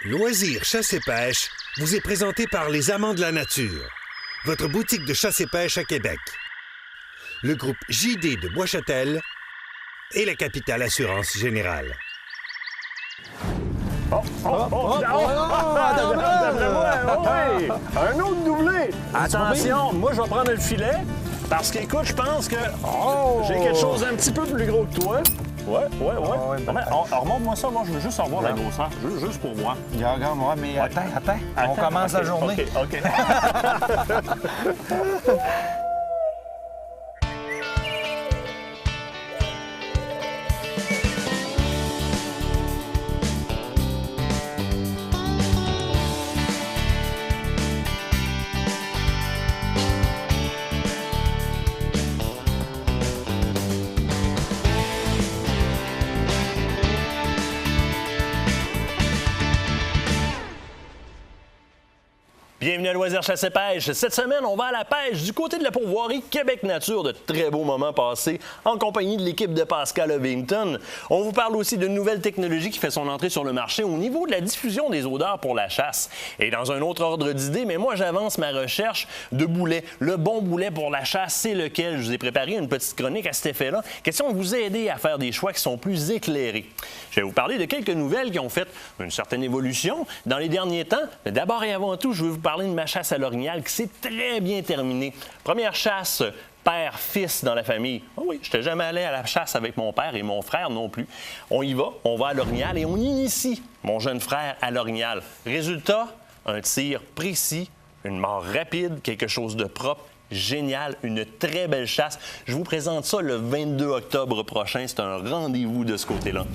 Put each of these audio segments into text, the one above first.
Loisirs chasse et pêche vous est présenté par les Amants de la Nature, votre boutique de chasse et pêche à Québec. Le groupe JD de Boischâtel et la Capitale Assurance Générale. Un autre doublé! Attention, moi je vais prendre le filet parce qu'écoute, je pense que j'ai quelque chose d'un petit peu plus gros que toi. Ouais. Remonte-moi ça, moi je veux juste revoir la grosseur, juste pour voir. Regarde-moi, mais attends, on commence la journée. OK. Bienvenue à Loisirs Chasse et Pêche. Cette semaine, on va à la pêche du côté de la pourvoirie Québec Nature. De très beaux moments passés en compagnie de l'équipe de Pascal Ovington. On vous parle aussi d'une nouvelle technologie qui fait son entrée sur le marché au niveau de la diffusion des odeurs pour la chasse. Et dans un autre ordre d'idées, mais moi j'avance ma recherche de boulet. Le bon boulet pour la chasse, c'est lequel? Je vous ai préparé une petite chronique à cet effet-là. Question de vous aider à faire des choix qui sont plus éclairés. Je vais vous parler de quelques nouvelles qui ont fait une certaine évolution dans les derniers temps. Mais d'abord et avant tout, je vais vous parler de ma chasse à l'orignal qui s'est très bien terminée. Première chasse père-fils dans la famille. Oh oui, je n'étais jamais allé à la chasse avec mon père et mon frère non plus. On y va, on va à l'orignal et on initie mon jeune frère à l'orignal. Résultat, un tir précis, une mort rapide, quelque chose de propre. Génial, une très belle chasse. Je vous présente ça le 22 octobre prochain. C'est un rendez-vous de ce côté-là.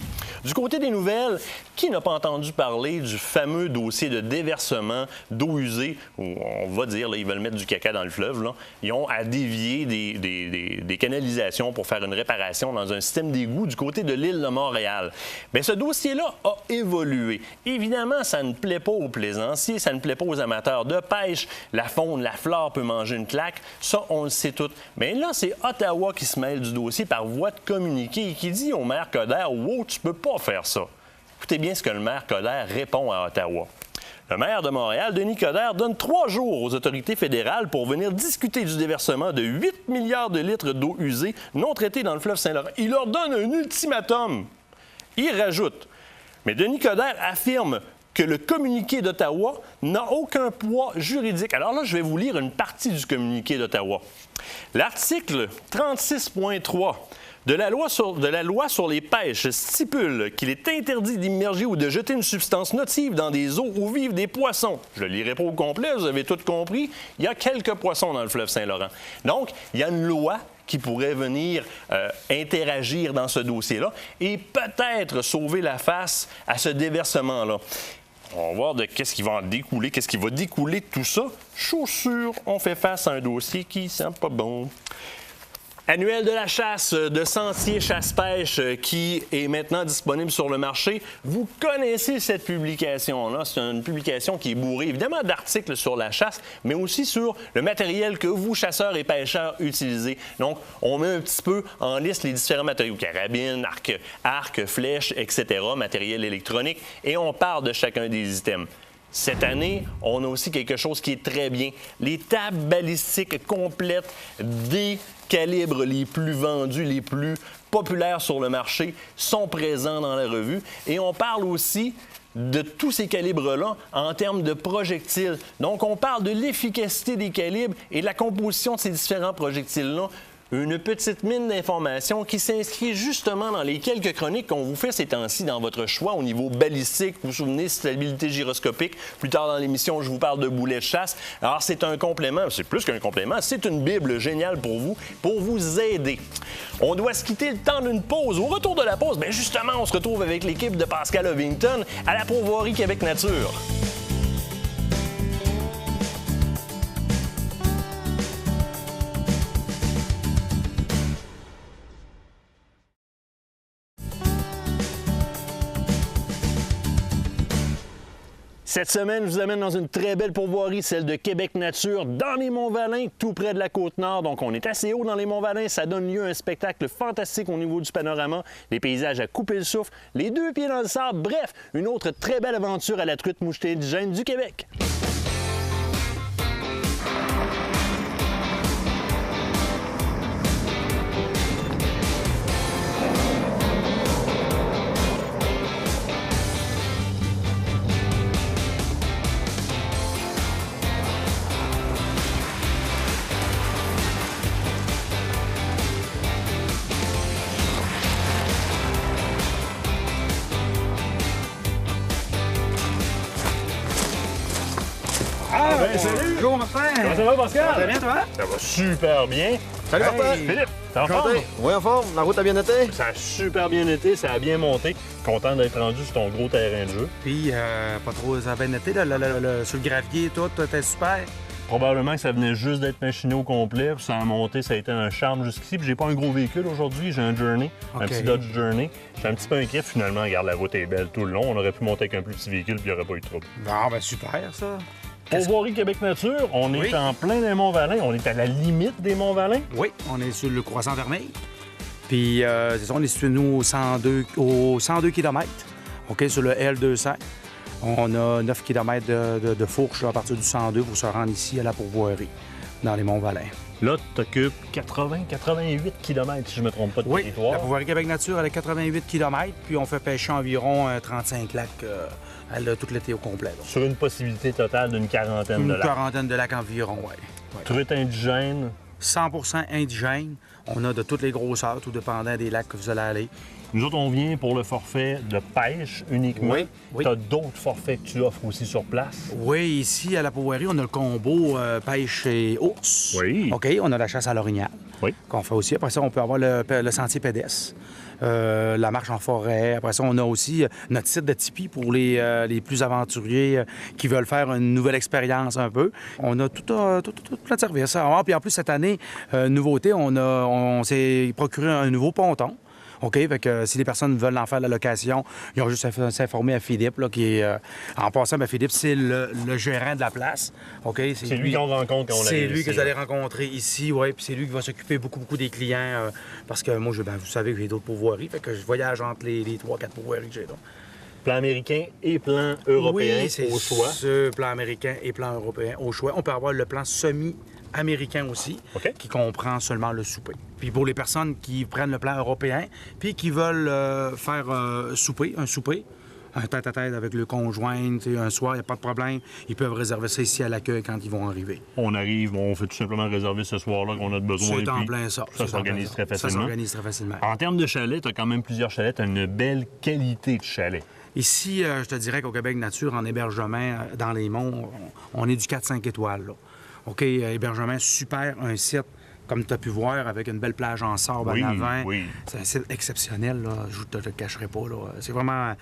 Du côté des nouvelles, qui n'a pas entendu parler du fameux dossier de déversement d'eau usée, où on va dire, là, ils veulent mettre du caca dans le fleuve, là. Ils ont à dévier des canalisations pour faire une réparation dans un système d'égout du côté de l'île de Montréal. Bien, ce dossier-là a évolué. Évidemment, ça ne plaît pas aux plaisanciers, ça ne plaît pas aux amateurs de pêche. La faune, la flore peut manger une claque. Ça, on le sait tout. Mais là, c'est Ottawa qui se mêle du dossier par voie de communiqué et qui dit au maire Coderre « Wow, tu peux pas faire ça ». Écoutez bien ce que le maire Coderre répond à Ottawa. Le maire de Montréal, Denis Coderre, donne 3 jours aux autorités fédérales pour venir discuter du déversement de 8 milliards de litres d'eau usée non traitée dans le fleuve Saint-Laurent. Il leur donne un ultimatum. Il rajoute. Mais Denis Coderre affirme que le communiqué d'Ottawa n'a aucun poids juridique. Alors là, je vais vous lire une partie du communiqué d'Ottawa. L'article 36.3 de la loi sur les pêches stipule qu'il est interdit d'immerger ou de jeter une substance nocive dans des eaux où vivent des poissons. Je ne le lirai pas au complet, vous avez tout compris. Il y a quelques poissons dans le fleuve Saint-Laurent. Donc, il y a une loi qui pourrait venir interagir dans ce dossier-là et peut-être sauver la face à ce déversement-là. On va voir de qu'est-ce qui va en découler, qu'est-ce qui va découler de tout ça. Chaussures, on fait face à un dossier qui sent pas bon. Annuel de la chasse de Sentier Chasse-Pêche qui est maintenant disponible sur le marché. Vous connaissez cette publication-là. C'est une publication qui est bourrée évidemment d'articles sur la chasse, mais aussi sur le matériel que vous, chasseurs et pêcheurs, utilisez. Donc, on met un petit peu en liste les différents matériaux, carabines, arcs, flèches, etc., matériel électronique, et on parle de chacun des items. Cette année, on a aussi quelque chose qui est très bien. Les tables balistiques complètes des calibres les plus vendus, les plus populaires sur le marché sont présents dans la revue. Et on parle aussi de tous ces calibres-là en termes de projectiles. Donc, on parle de l'efficacité des calibres et de la composition de ces différents projectiles-là. Une petite mine d'informations qui s'inscrit justement dans les quelques chroniques qu'on vous fait ces temps-ci dans votre choix au niveau balistique. Vous vous souvenez, stabilité gyroscopique. Plus tard dans l'émission, je vous parle de boulets de chasse. Alors, c'est un complément, c'est plus qu'un complément, c'est une bible géniale pour vous aider. On doit se quitter le temps d'une pause. Au retour de la pause, bien justement, on se retrouve avec l'équipe de Pascal Ovington à la pourvoirie Québec Nature. Cette semaine, je vous amène dans une très belle pourvoirie, celle de Québec Nature, dans les Monts-Valin, tout près de la Côte-Nord. Donc, on est assez haut dans les Monts-Valin. Ça donne lieu à un spectacle fantastique au niveau du panorama, des paysages à couper le souffle, les deux pieds dans le sable. Bref, une autre très belle aventure à la truite mouchetée indigène du Québec. Salut! Bonjour, Martin! Comment ça va, Pascal? Ça va bien, toi? Ça va super bien. Salut, Hey! Martin! Philippe, t'es en forme? Oui, en forme. La route a bien été? Ça a super bien été, ça a bien monté. Content d'être rendu sur ton gros terrain de jeu. Puis, pas trop, ça a bien été, là, sur le gravier, tout, t'es super. Probablement que ça venait juste d'être machiné au complet, puis ça a monté, ça a été un charme jusqu'ici. Puis j'ai pas un gros véhicule aujourd'hui, j'ai un Journey, un OK. petit Dodge Journey. J'étais un petit peu inquiet, finalement, regarde, la route est belle tout le long. On aurait pu monter avec un plus petit véhicule, puis il n'y aurait pas eu de trouble. Bon, ben super, ça. Pourvoirie Québec Nature, on est Oui. en plein des Monts-Valin, on est à la limite des Monts-Valin. Oui, on est sur le croissant vermeil. Puis, c'est ça, on est situé, nous, au 102 km, OK, sur le L200. On a 9 km de fourche là, à partir du 102 pour se rendre ici à la pourvoirie, dans les Monts-Valin. Là, tu t'occupes 88 km, si je me trompe pas, de Oui, territoire. la pourvoirie Québec Nature, elle est 88 km, puis on fait pêcher environ 35 lacs tout l'été au complet. là. Sur une possibilité totale d'une quarantaine de Une lacs. quarantaine de lacs environ, oui. Truite indigène, 100% indigène. On a de toutes les grosseurs, tout dépendant des lacs que vous allez aller. nous autres, on vient pour le forfait de pêche uniquement. Oui, oui. Tu as d'autres forfaits que tu offres aussi sur place. Oui, ici, à la pourvoirie, on a le combo pêche et ours. Oui. OK, on a la chasse à l'orignal Oui. qu'on fait aussi. Après ça, on peut avoir le sentier pédestre, la marche en forêt. Après ça, on a aussi notre site de Tipeee pour les plus aventuriers qui veulent faire une nouvelle expérience un peu. On a tout plein de services. Ah, puis en plus, cette année, nouveauté, on s'est procuré un nouveau ponton. OK? Fait que si les personnes veulent en faire la location, ils ont juste à s'informer à Philippe, là, qui est... en passant, ben, Philippe, c'est le gérant de la place. OK? C'est lui qu'on rencontre quand on C'est arrive lui ici, que vous allez rencontrer ici, oui. Puis c'est lui qui va s'occuper beaucoup des clients. Parce que moi, vous savez que j'ai d'autres pourvoiries. Fait que je voyage entre les 3-4 pourvoiries que j'ai. Donc. Plan américain et plan européen Oui, c'est au choix. ce plan américain et plan européen au choix. On peut avoir le plan semi-américain aussi, OK. qui comprend seulement le souper. Puis pour les personnes qui prennent le plan européen, puis qui veulent faire un souper, un tête-à-tête avec le conjoint, tu sais, un soir, il n'y a pas de problème. Ils peuvent réserver ça ici à l'accueil quand ils vont arriver. On arrive, on fait tout simplement réserver ce soir-là qu'on a besoin. C'est en puis plein ça. Ça C'est en s'organise plein très ça. facilement. Ça s'organise très facilement. En termes de chalets, tu as quand même plusieurs chalets. Tu as une belle qualité de chalet. Ici, je te dirais qu'au Québec Nature, en hébergement dans les monts, on est du 4-5 étoiles. Là. OK, hébergement super, un site, comme tu as pu voir, avec une belle plage en sable Oui, en avant. oui. C'est un site exceptionnel, là. Je ne te le cacherai pas. Là. C'est vraiment...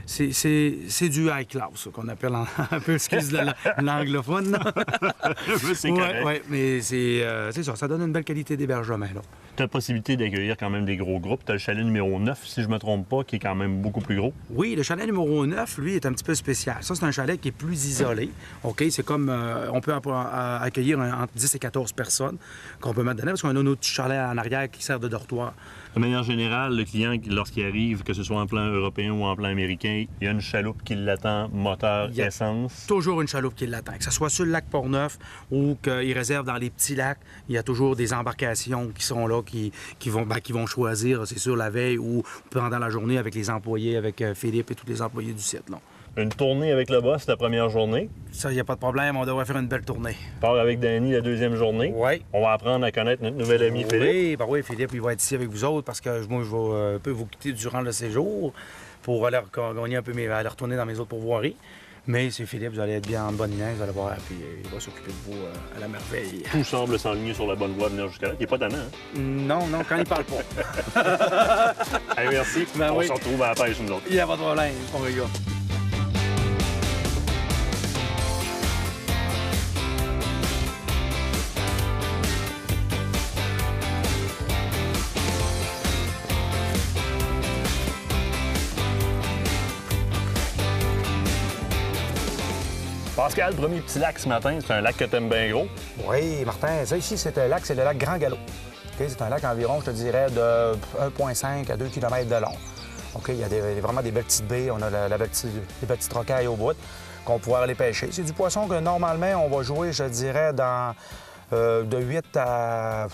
C'est du high class, qu'on appelle un peu, excuse l'anglophone. là. C'est Ouais, correct. ouais, mais c'est ça, ça donne une belle qualité d'hébergement. Là. Tu as possibilité d'accueillir quand même des gros groupes. Tu as le chalet numéro 9, si je me trompe pas, qui est quand même beaucoup plus gros. Oui, le chalet numéro 9, lui, est un petit peu spécial. Ça, c'est un chalet qui est plus isolé. OK? C'est comme... on peut accueillir entre 10 et 14 personnes qu'on peut mettre dedans, parce qu'on a un autre chalet en arrière qui sert de dortoir. De manière générale, le client, lorsqu'il arrive, que ce soit en plan européen ou en plan américain, il y a une chaloupe qui l'attend, moteur, Il y a essence. Toujours une chaloupe qui l'attend. Que ce soit sur le lac Port-Neuf ou qu'il réserve dans les petits lacs, il y a toujours des embarcations qui sont là, qui vont choisir, c'est sûr, la veille ou pendant la journée avec les employés, avec Philippe et tous les employés du site. Là. Une tournée avec le boss la première journée. Ça, il n'y a pas de problème. On devrait faire une belle tournée. Part avec Danny la deuxième journée. Oui. On va apprendre à connaître notre nouvel ami Philippe. Oui, ben oui, Philippe, il va être ici avec vous autres parce que moi, je vais un peu vous quitter durant le séjour pour aller gagner un peu, aller retourner dans mes autres pourvoiries. Mais c'est Philippe, vous allez être bien en bonne ligne, vous allez voir, puis il va s'occuper de vous à la merveille. Tout semble s'enligner sur la bonne voie de venir jusqu'à là. Il n'est pas tannant, hein? Non, quand il parle pas. Allez, merci. Ben On oui. se retrouve à la pêche, nous autres. Il n'y a pas de problème, mon gars. Pascal, premier petit lac ce matin, c'est un lac que t'aimes bien gros. Oui, Martin, ça ici, c'est un lac, c'est le lac Grand Galop. OK, c'est un lac environ, je te dirais, de 1,5 à 2 km de long. OK, il y a vraiment des belles petites baies. On a des petites rocailles au bout qu'on va pouvoir aller pêcher. C'est du poisson que normalement, on va jouer, je dirais, dans de 8 à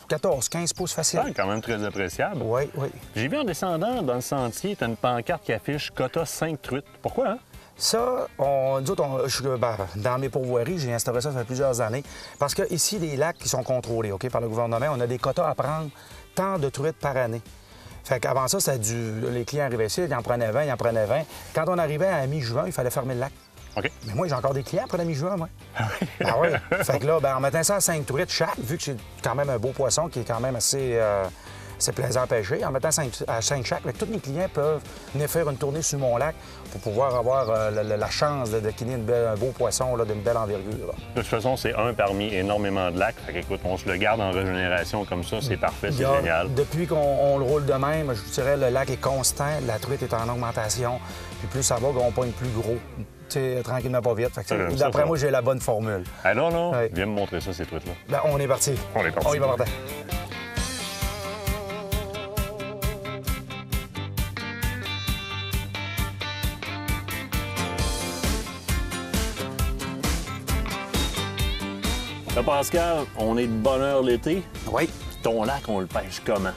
14, 15 pouces facile. Ah, quand même très appréciable. Oui, oui. J'ai vu en descendant dans le sentier, t'as une pancarte qui affiche quota 5 truites. Pourquoi, hein? Ça, nous autres, dans mes pourvoiries, j'ai instauré ça fait plusieurs années. Parce que ici, les lacs qui sont contrôlés, OK, par le gouvernement, on a des quotas à prendre tant de truites par année. Fait qu'avant ça, les clients arrivaient ici, ils en prenaient 20, ils en prenaient 20. Quand on arrivait à mi-juin, il fallait fermer le lac. OK. Mais moi, j'ai encore des clients après la mi-juin, moi. Ah oui. Fait que là, en mettant ça à 5 truites chaque, vu que c'est quand même un beau poisson qui est quand même assez plaisant à pêcher, en mettant à 5 chaque, tous mes clients peuvent venir faire une tournée sur mon lac pour pouvoir avoir la chance de kiner un beau poisson d'une belle envergure. Là. De toute façon, c'est un parmi énormément de lacs. Fait qu'écoute, on se le garde en régénération comme ça, c'est parfait, c'est génial. Depuis qu'on le roule de même, je dirais le lac est constant, la truite est en augmentation, puis plus ça va, on pogne plus gros. Tranquillement, pas vite. D'après moi, j'ai la bonne formule. Ah non, non, oui. Viens me montrer ça, ces truites-là. Ben, on est parti. On est parti. On y va, Martin. Là, Pascal, on est de bonne heure l'été. Oui. Ton lac, on le pêche comment?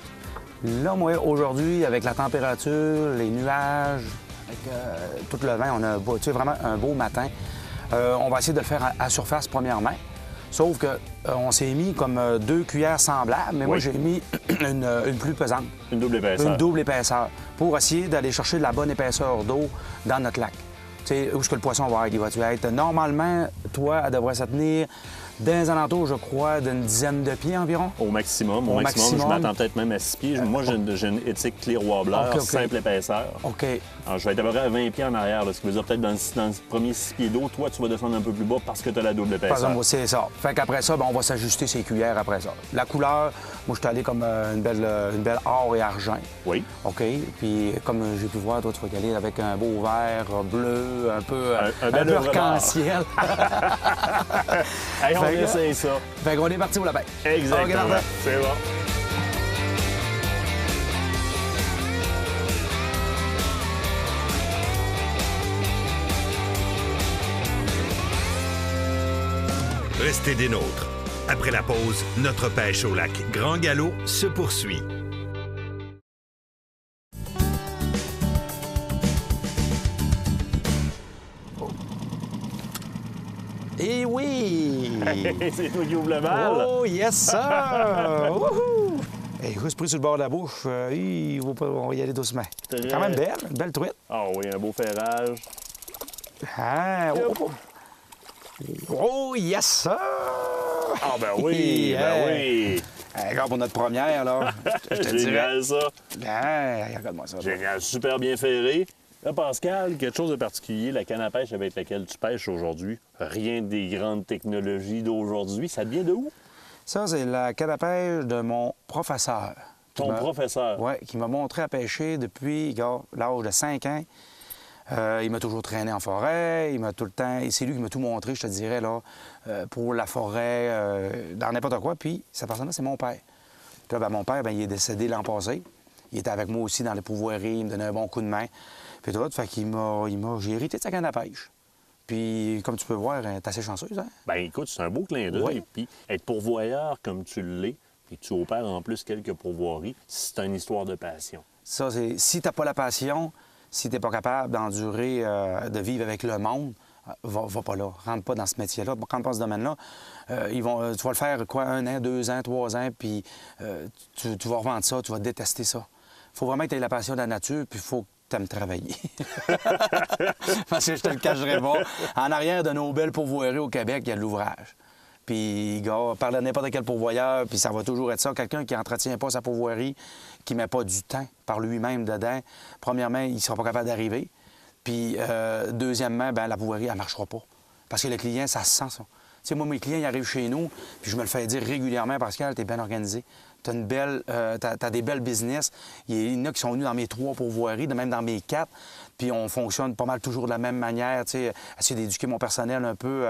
Là, moi, aujourd'hui, avec la température, les nuages, avec tout le vent, on a vraiment un beau matin. On va essayer de le faire à surface premièrement. Sauf qu'on s'est mis comme 2 cuillères semblables, mais moi, j'ai mis une plus pesante. Une double épaisseur. Une double épaisseur, pour essayer d'aller chercher de la bonne épaisseur d'eau dans notre lac. Tu sais, où est-ce que le poisson va être? Il va être? Normalement, toi, elle devrait se tenir dans les alentours, je crois, d'une dizaine de pieds environ. Au maximum. Je m'attends peut-être même à 6 pieds. Moi, j'ai une éthique clear wobbler, OK. simple épaisseur. OK. Alors, je vais être à peu près à 20 pieds en arrière, là, ce qui veut dire peut-être dans le premier 6 pieds d'eau, toi, tu vas descendre un peu plus bas parce que tu as la double Par épaisseur. exemple, c'est ça. Fait qu'après ça, on va s'ajuster ses cuillères après ça. La couleur, moi, je suis allé comme une belle or et argent. Oui. OK. Puis, comme j'ai pu voir, toi, tu vas y aller avec un beau vert bleu, un peu arc-en-ciel. Hey, on essaie ça. Fait qu'on est parti pour la pêche. Exactement. OK, c'est bon. Restez des nôtres. Après la pause, notre pêche au lac Grand Galop se poursuit. Eh oui! C'est toi qui ouvre le bal. Oh, yes, sir! Wouhou! Hey, juste pris sur le bord de la bouche, on va y aller doucement. Très... Quand même belle, une belle truite. Ah oui, un beau ferrage. Ah, oh, yes, sir! Ah ben oui, ben oui. Regarde, pour notre première, là, je te Génial, ça. Regarde-moi ça. Génial, super bien ferré. Là, Pascal, quelque chose de particulier, la canne à pêche avec laquelle tu pêches aujourd'hui, rien des grandes technologies d'aujourd'hui, ça vient de où? Ça, c'est la canne à pêche de mon professeur. Ton professeur? Oui, qui m'a montré à pêcher depuis l'âge de 5 ans. Il m'a toujours traîné en forêt, il m'a tout le temps... Et c'est lui qui m'a tout montré, je te dirais, là, pour la forêt, dans n'importe quoi. Puis, cette personne-là, c'est mon père. Puis là, mon père, il est décédé l'an passé. Il était avec moi aussi dans les pourvoiries, il me donnait un bon coup de main. Puis tout, fait qu'il j'ai hérité de sa canne à pêche. Puis, comme tu peux voir, t'es assez chanceuse, hein? Bien, écoute, c'est un beau clin d'œil. Oui. Puis, être pourvoyeur comme tu l'es, et tu opères en plus quelques pourvoiries, c'est une histoire de passion. Ça, c'est... Si t'as pas la passion, si t'es pas capable d'endurer, de vivre avec le monde, va pas là. Rentre pas dans ce métier-là. Rentre pas dans ce domaine-là. Tu vas le faire, quoi, 1 an, 2 ans, 3 ans, puis tu vas revendre ça, tu vas détester ça. Faut vraiment que tu aies la passion de la nature, puis il faut que tu aimes travailler. Parce que je te le cacherai pas. En arrière de nos belles pourvoiries au Québec, il y a de l'ouvrage. Puis, gars, parle à n'importe quel pourvoyeur, puis ça va toujours être ça. Quelqu'un qui n'entretient pas sa pourvoirie, qui ne met pas du temps par lui-même dedans, premièrement, il ne sera pas capable d'arriver. Puis, deuxièmement, la pourvoirie, elle ne marchera pas. Parce que le client, ça se sent, ça. sais, moi, mes clients, ils arrivent chez nous, puis je me le fais dire régulièrement, Pascal, t'es bien organisé. T'as des belles business. Il y en a qui sont venus dans mes 3 pourvoiries, même dans mes 4. Puis on fonctionne pas mal toujours de la même manière, tu sais, essayer d'éduquer mon personnel un peu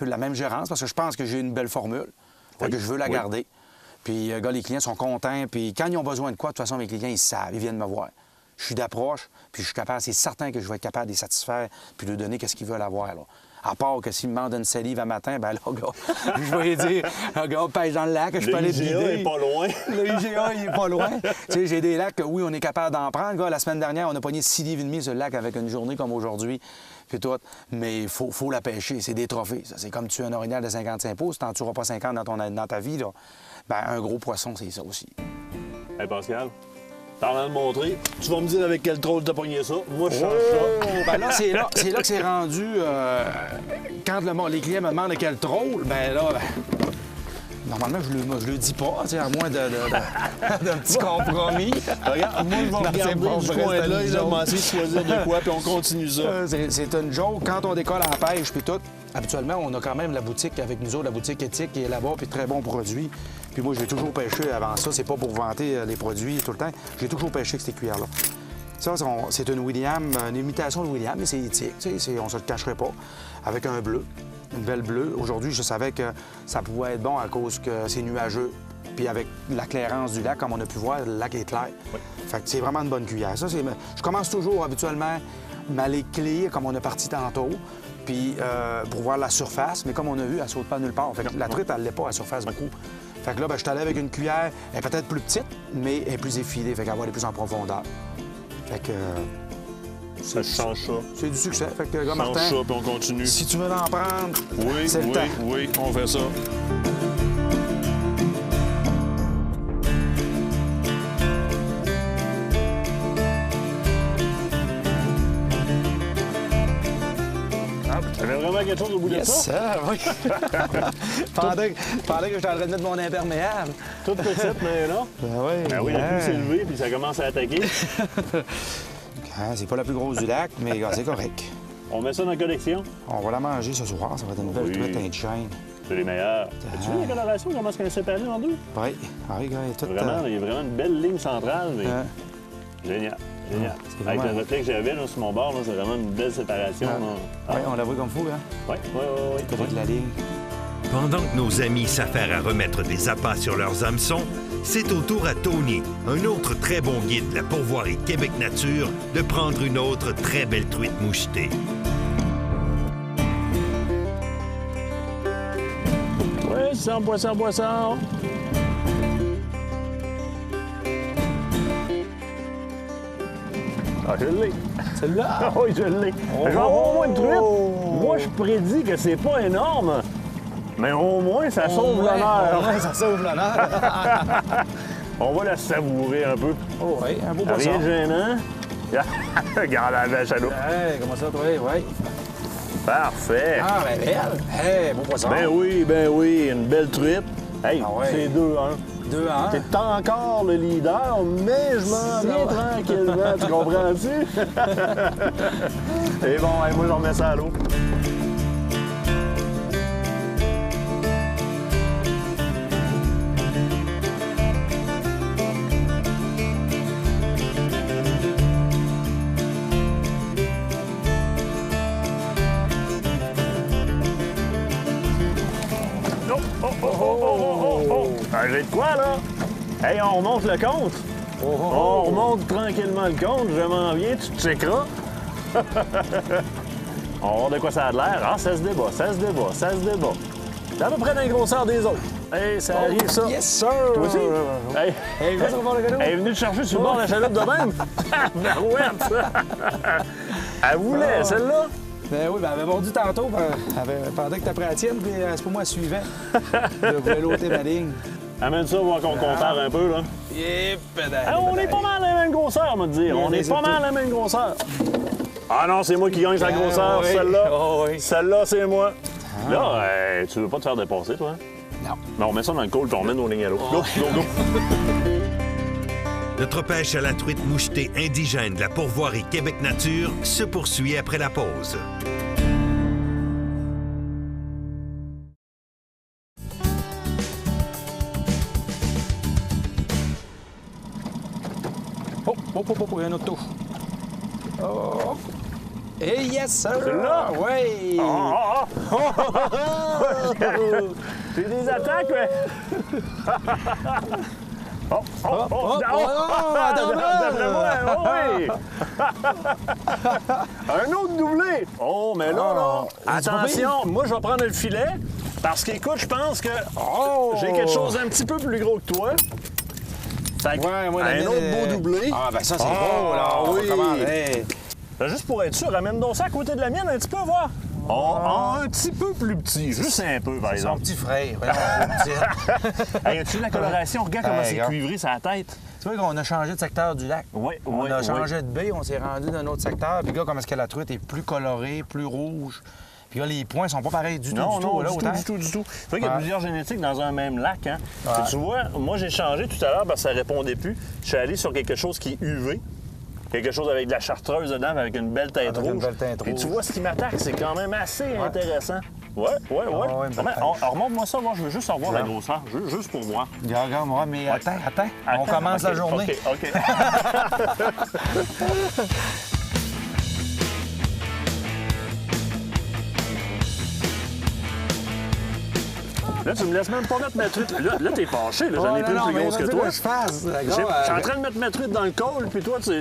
de la même gérance, parce que je pense que j'ai une belle formule. Fait que je veux la garder. Puis, gars, les clients sont contents. Puis quand ils ont besoin de quoi, de toute façon, mes clients, ils savent, ils viennent me voir. Je suis d'approche, puis je suis capable, c'est certain que je vais être capable de les satisfaire, puis de leur donner ce qu'ils veulent avoir, là. À part que s'ils me demandent une salive à matin, ben là, gars, je vais lui dire, gars, pêche dans le lac, je peux aller te guider. Le IGA est pas loin. Le IGA, il est pas loin. Tu sais, j'ai des lacs que, oui, on est capable d'en prendre. Gars, la semaine dernière, on a pogné 6 livres et demi sur le lac avec une journée comme aujourd'hui, puis tout. Mais il faut la pêcher, c'est des trophées. Ça, c'est comme tuer un orignal de 55 pouces, t'en tueras pas 50 dans ta vie, là. Ben, un gros poisson, c'est ça aussi. Hey, Pascal, t'en as montré. Tu vas me dire avec quel troll t'as pogné ça. Moi, je change ça. Ben là, c'est là que c'est rendu. Quand les clients me demandent quel troll, ben là, normalement, je le dis pas, à moins d'un petit compromis. Regarde, moi, je vais regarder du coin-là, il a commencé de choisir de quoi, puis on continue ça. C'est une joke. Quand on décolle à la pêche, puis tout, habituellement, on a quand même la boutique avec nous autres, la boutique éthique qui est là-bas, puis très bons produits. Puis moi, j'ai toujours pêché avant ça. C'est pas pour vanter les produits tout le temps. J'ai toujours pêché avec ces cuillères-là. Ça, c'est une William, une imitation de William, mais c'est éthique. On se le cacherait pas. Avec un bleu, une belle bleue. Aujourd'hui, je savais que ça pouvait être bon à cause que c'est nuageux. Puis avec la clairance du lac, comme on a pu voir, le lac est clair. Oui. Fait que c'est vraiment une bonne cuillère. Ça, je commence toujours habituellement m'aller clear, comme on a parti tantôt, puis pour voir la surface. Mais comme on a vu, elle saute pas nulle part. Fait que la truite, elle l'est pas à la surface beaucoup. Fait que là, ben, je suis allé avec une cuillère. Elle est peut-être plus petite, mais elle est plus effilée. Fait qu'elle va aller plus en profondeur. Fait que... Ça change ça. C'est du succès. Fait que, gars, Martin, change ça, puis on continue. Si tu veux en prendre, oui, c'est le temps. Oui, on fait ça. T'avais vraiment quelque chose au bout de ça? Sir, oui. pendant que j'étais en train de mettre mon imperméable. Toute petite, mais là. Ben oui, le pouls s'est levé, puis ça commence à attaquer. C'est pas la plus grosse du lac, mais c'est correct. On met ça dans la collection? On va la manger ce soir. Ça va être une belle truite à chaîne. C'est les meilleurs. As-tu vu la coloration? Comment est-ce qu'elle est séparée en deux? Oui. Il y a tout... Vraiment, il y a vraiment une belle ligne centrale. Mais... Génial. Génial. Avec le reflet que j'avais sur mon bord, c'est vraiment une belle séparation. Oui, on la voit comme fou, hein? Oui. C'est avec la ligne. Pendant que nos amis s'affairent à remettre des appâts sur leurs hameçons, c'est au tour à Tony, un autre très bon guide de la pourvoirie Québec Nature, de prendre une autre très belle truite mouchetée. Oui, poisson. Ah, je l'ai. Celle-là? Oui, je l'ai. Je vais avoir au moins une truite. Moi, je prédis que c'est pas énorme, mais au moins, ça sauve l'honneur. Au moins, ça sauve l'honneur. On va la savourer un peu. Oh, oui, un beau poisson. Rien de gênant. Regarde la belle chaloupe. Hey, comment ça, toi? Oui. Parfait. Ah, ben belle. Hey, beau poisson. Ben oui, une belle truite. Hey, c'est 2-1. 2-1. T'es encore le leader, mais je m'en viens tranquillement. Tu comprends-tu? Et bon, moi, je remets ça à l'eau. J'ai de quoi, là? Hey, on remonte le compte. On remonte tranquillement le compte. Je m'en viens, tu te checkeras. On va voir de quoi ça a l'air. Ah, ça se débat. C'est à peu près dans la grosseur des autres. Hey, ça arrive, ça. Yes, sir! Toi aussi? Hey, elle est venue te chercher sur le bord de la chaloupe de même? Barouette! Elle voulait, celle-là? Ben oui, elle avait mordu tantôt pendant que t'as pris la tienne, puis c'est pour moi, elle suivait. Je voulais l'ôter ma ligne. Amène ça, voir qu'on compare un peu, là. On est pas mal à la même grosseur, on va te dire. On est pas mal à la même grosseur. Ah non, c'est moi qui gagne sa grosseur, celle-là. Celle-là, c'est moi. Là, tu veux pas te faire dépasser, toi? Non. Non, on met ça dans le col, puis on met nos lignes à l'eau. Go. Notre pêche à la truite mouchetée indigène de la pourvoirie Québec Nature se poursuit après la pause. il y a un autre touche. Oh! Et yes, sir! C'est là? Oui! J'ai des attaques, mais... D'après moi, oui! Un autre doublé! Oh, mais là, attention, moi, je vais prendre le filet, parce qu'écoute, je pense que j'ai quelque chose d'un petit peu plus gros que toi. Fait que, Ouais, moi, la un mienne, autre beau doublé. Ah, ben ça, c'est beau, là. oui. Comment? Hey. Ben, juste pour être sûr, ramène donc ça à côté de la mienne un petit peu, voir. Un petit peu plus petit, juste un peu, par Son exemple. petit frère. Voyons, Hey, as-tu vu la coloration? Regarde comment c'est regarde. cuivré sa tête. Tu vois qu'on a changé de secteur du lac. Oui, On oui, a oui. changé de baie, on s'est rendu dans un autre secteur. Puis là, comme est-ce que la truite est plus colorée, plus rouge. Puis là, les points sont pas pareils du tout. Non, du non, tout, là, du autant. tout. C'est vrai qu'il y a Ouais. plusieurs génétiques dans un même lac. Hein? Ouais. Puis tu vois, moi, j'ai changé tout à l'heure parce que ça répondait plus. Je suis allé sur quelque chose qui est UV. Quelque chose avec de la chartreuse dedans, avec une belle teinte Avec rouge. une belle teinte Puis tu rouge. vois, ce qui m'attaque, c'est quand même assez intéressant. Ouais. ouais, une belle teinte. Remonte-moi ça, moi, je veux juste revoir la grosseur, juste pour moi. Regarde, moi, mais attends. On Attends, commence OK, la journée. OK. Là, tu me laisses même pas mettre ma truite. Là t'es fâché, là. J'en ai plus grosse que toi. Je fasse. Je suis en train de mettre ma truite dans le col, puis toi, tu...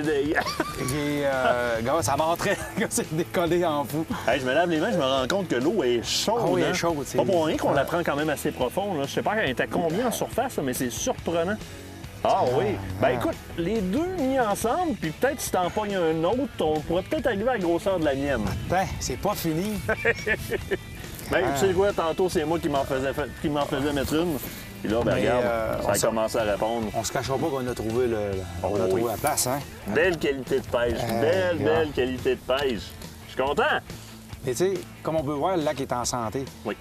Gars, ça m'entraîne. C'est décollé en fou. Hey, je me lave les mains, je me rends compte que l'eau est chaude. Ah oui, elle est hein. chaude, c'est- Pas pour rien qu'on la prend quand même assez profonde. Là. Je sais pas, elle est à combien en surface, là, mais c'est surprenant. Ah oui. Ben écoute, les deux mis ensemble, puis peut-être si t'en pognes un autre, on pourrait peut-être arriver à la grosseur de la mienne. Attends, c'est pas fini. Ben, tu sais quoi, tantôt, c'est moi qui m'en faisais mettre une. Puis là, ben Mais, regarde, on ça a commencé à répondre. On se cachera pas qu'on a trouvé on a oui. trouvé la place, hein? Belle qualité de pêche. Belle qualité de pêche. Je suis content. Mais tu sais, comme on peut voir, le lac est en santé. Oui.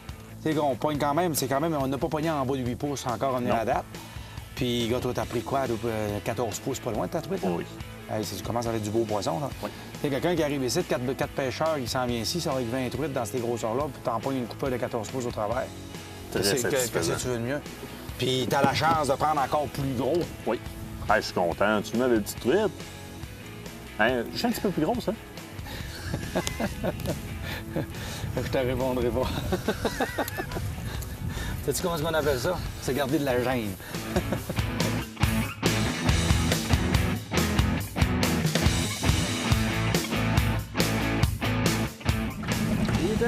Tu sais, on pogne quand même, on n'a pas pogné en bas de 8 pouces encore en à date. Puis, gars, toi, t'as pris quoi? 14 pouces, pas loin de ta truite, là? Oui. Hey, tu commences avec du beau poisson, là. Oui. Tu sais, quelqu'un qui arrive ici, 4 pêcheurs, il s'en vient ici, ça va avec 20 truites dans ces grosseurs-là, puis t'en pognes une coupelle de 14 pouces au travers. Très Qu'est-ce satisfaisant. que tu veux de mieux? Puis, t'as la chance de prendre encore plus gros. Oui. Hey, je suis content. Tu mets des petites truites. Hein, je suis un petit peu plus grosse, hein? Je te répondrai pas. Sais-tu comment on appelle ça? C'est garder de la gêne.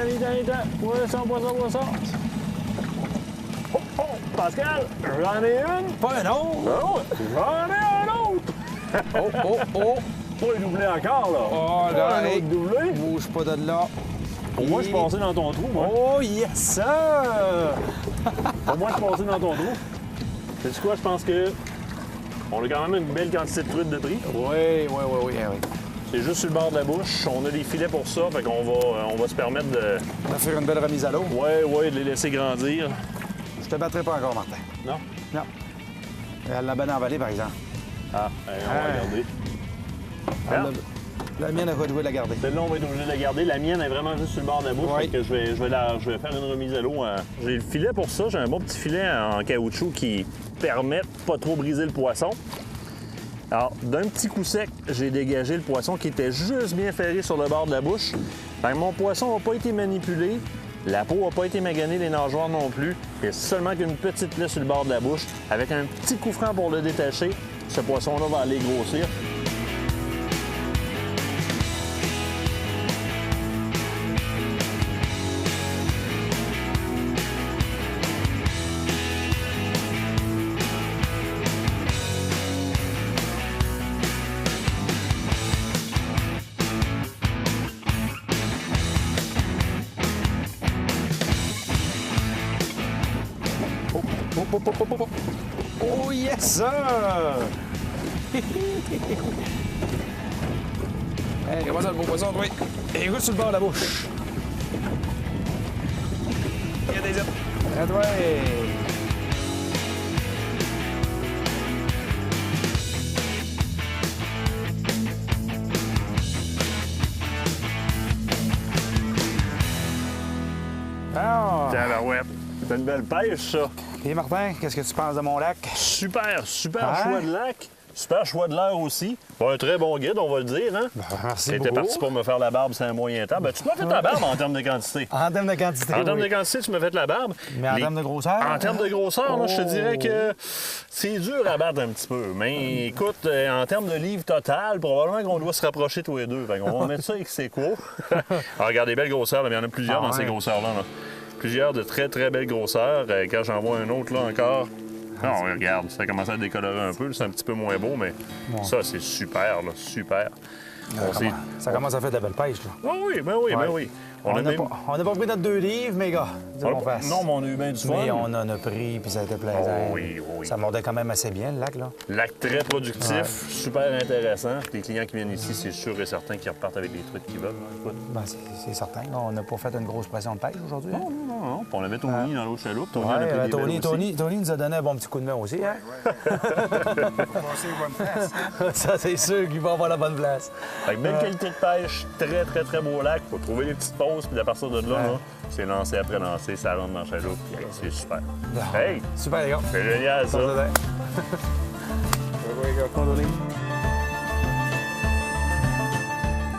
Vite. Poisson. Oh, Pascal, j'en ai une. Pas un autre! Oh, j'en ai un autre. Oh! Pas le doublé encore, là. Oh, Pas là, un hey, autre doublé. bouge pas de là. Pour moi, je suis passé dans ton trou, moi. Oh, yes, sir! Pour moi, je suis passé dans ton trou. Sais-tu quoi? Je pense que on a quand même une belle quantité de truites de prix. Oui. C'est juste sur le bord de la bouche. On a des filets pour ça, fait qu'on va se permettre de... On va faire une belle remise à l'eau. Ouais, de les laisser grandir. Je te battrai pas encore, Martin. Non? Non. Elle l'a bien emballée, par exemple. Ah, on va regarder. Regarde. La mienne, elle va devoir la garder. Celle-là, on va être obligé de la garder. La mienne est vraiment juste sur le bord de la bouche. Oui. Fait que je vais faire une remise à l'eau. J'ai le filet pour ça. J'ai un bon petit filet en caoutchouc qui permet de pas trop briser le poisson. Alors, d'un petit coup sec, j'ai dégagé le poisson qui était juste bien ferré sur le bord de la bouche. Fait que mon poisson n'a pas été manipulé. La peau n'a pas été maganée, les nageoires non plus. Il y a seulement qu'une petite plaie sur le bord de la bouche. Avec un petit coup franc pour le détacher, ce poisson-là va aller grossir. Oh, yes, sir! Hey, comment ça, le beau poisson, toi? Et goûte sur le bord de la bouche. Il y a des êtres. Arrête, ouais. Ah! Tabarouette. C'est une belle pêche, ça. Et Martin, qu'est-ce que tu penses de mon lac? Super Hein? choix de lac. Super choix de l'heure aussi. Pas un très bon guide, on va le dire, hein? Merci T'étais beaucoup. parti pour me faire la barbe, c'est un moyen temps. Ben, tu m'as fait la barbe en termes de quantité. En termes de quantité, En termes oui. de quantité, tu m'as fait la barbe. Mais en termes de grosseur? En termes de grosseur, là, je te dirais que c'est dur à battre un petit peu. Mais écoute, en termes de livre total, probablement qu'on doit se rapprocher tous les deux. Fait qu'on va mettre ça avec ses quoi. Alors, regarde, des belles grosseurs, là, il y en a plusieurs dans ces grosseurs-là. Là. Plusieurs de très, très belles grosseurs. Quand j'en vois un autre, là, encore... Non, regarde, ça commence à décolorer un peu. C'est un petit peu moins beau, mais ça, c'est super, là, super. Ça commence à faire de la belle pêche, là. Oh oui, ben oui, ben oui. On n'a même- pas pris notre 2 livres, mais gars, on a qu'on pas- fasse. Non, mais on a eu bien du fun. Mais on en a pris, puis ça a été plaisant. Oh oui, oh oui. Ça mordait quand même assez bien, le lac, là. Lac très productif, super intéressant. Les clients qui viennent ici, c'est sûr et certain qu'ils repartent avec les trucs qu'ils veulent. Là. Écoute. Ben, c'est certain. Là, on n'a pas fait une grosse pression de pêche aujourd'hui. Hein? Non. Puis on le met Tony dans l'autre chaloupe. Tony en a pris des belles aussi. Tony nous a donné un bon petit coup de main aussi, hein? Ça, c'est sûr qu'il va avoir la bonne place. Fait que belle qualité de pêche, très, très, très beau lac. Faut trouver les petites pauses, puis à partir de là, c'est lancé après lancé, ça rentre dans la chaloupe. Puis, hey, c'est super. Hey! Super, les gars. C'est génial, ça.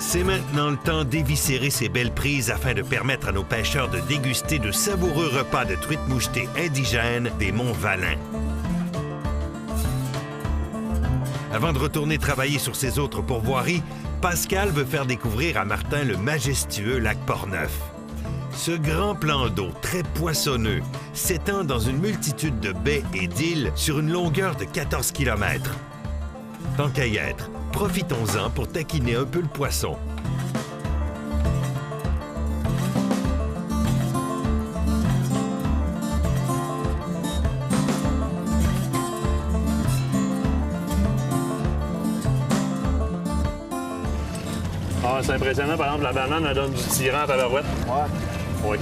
C'est maintenant le temps d'éviscérer ces belles prises afin de permettre à nos pêcheurs de déguster de savoureux repas de truite mouchetée indigènes des monts Valin. Avant de retourner travailler sur ses autres pourvoiries, Pascal veut faire découvrir à Martin le majestueux lac Portneuf. Ce grand plan d'eau très poissonneux s'étend dans une multitude de baies et d'îles sur une longueur de 14 km. Tant qu'à y être, profitons-en pour taquiner un peu le poisson. Ah, c'est impressionnant, par exemple, la banane, elle donne du tirant à tabarouette. Ouais. Oui.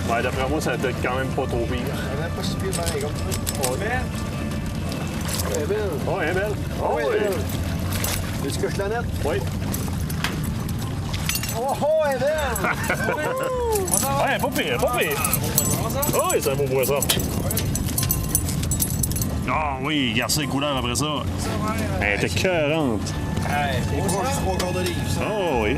Ouais, d'après moi, ça va être quand même pas trop pire. Elle est pas si pire, pareil, comme ça. Ouais. Elle est belle. Oh, elle est belle. Oh, Oui, elle est belle. Veux-tu que je la nette? Oui. Oh, elle est belle! Ouais, pas pire, pas pire. Oh, oui, c'est un beau poisson. Ah oui, regarde ça, les couleurs après ça. Elle était cœurante. C'est proche du 3 quarts de livre, ça. Oh oui.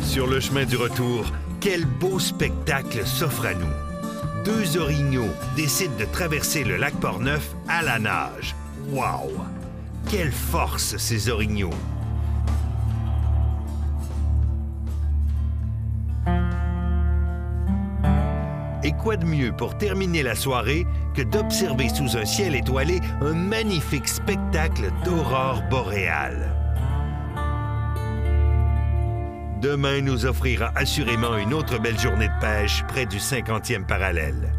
Sur le chemin du retour, quel beau spectacle s'offre à nous. Deux orignaux décident de traverser le lac Portneuf à la nage. Wow! Quelle force, ces orignaux! Et quoi de mieux pour terminer la soirée que d'observer sous un ciel étoilé un magnifique spectacle d'aurore boréale? Demain nous offrira assurément une autre belle journée de pêche près du 50e parallèle.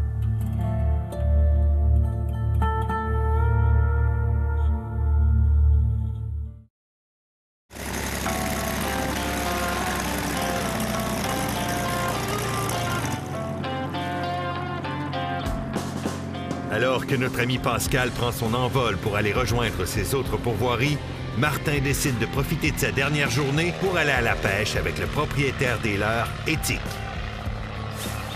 Alors que notre ami Pascal prend son envol pour aller rejoindre ses autres pourvoiries, Martin décide de profiter de sa dernière journée pour aller à la pêche avec le propriétaire des leurres, Éthique.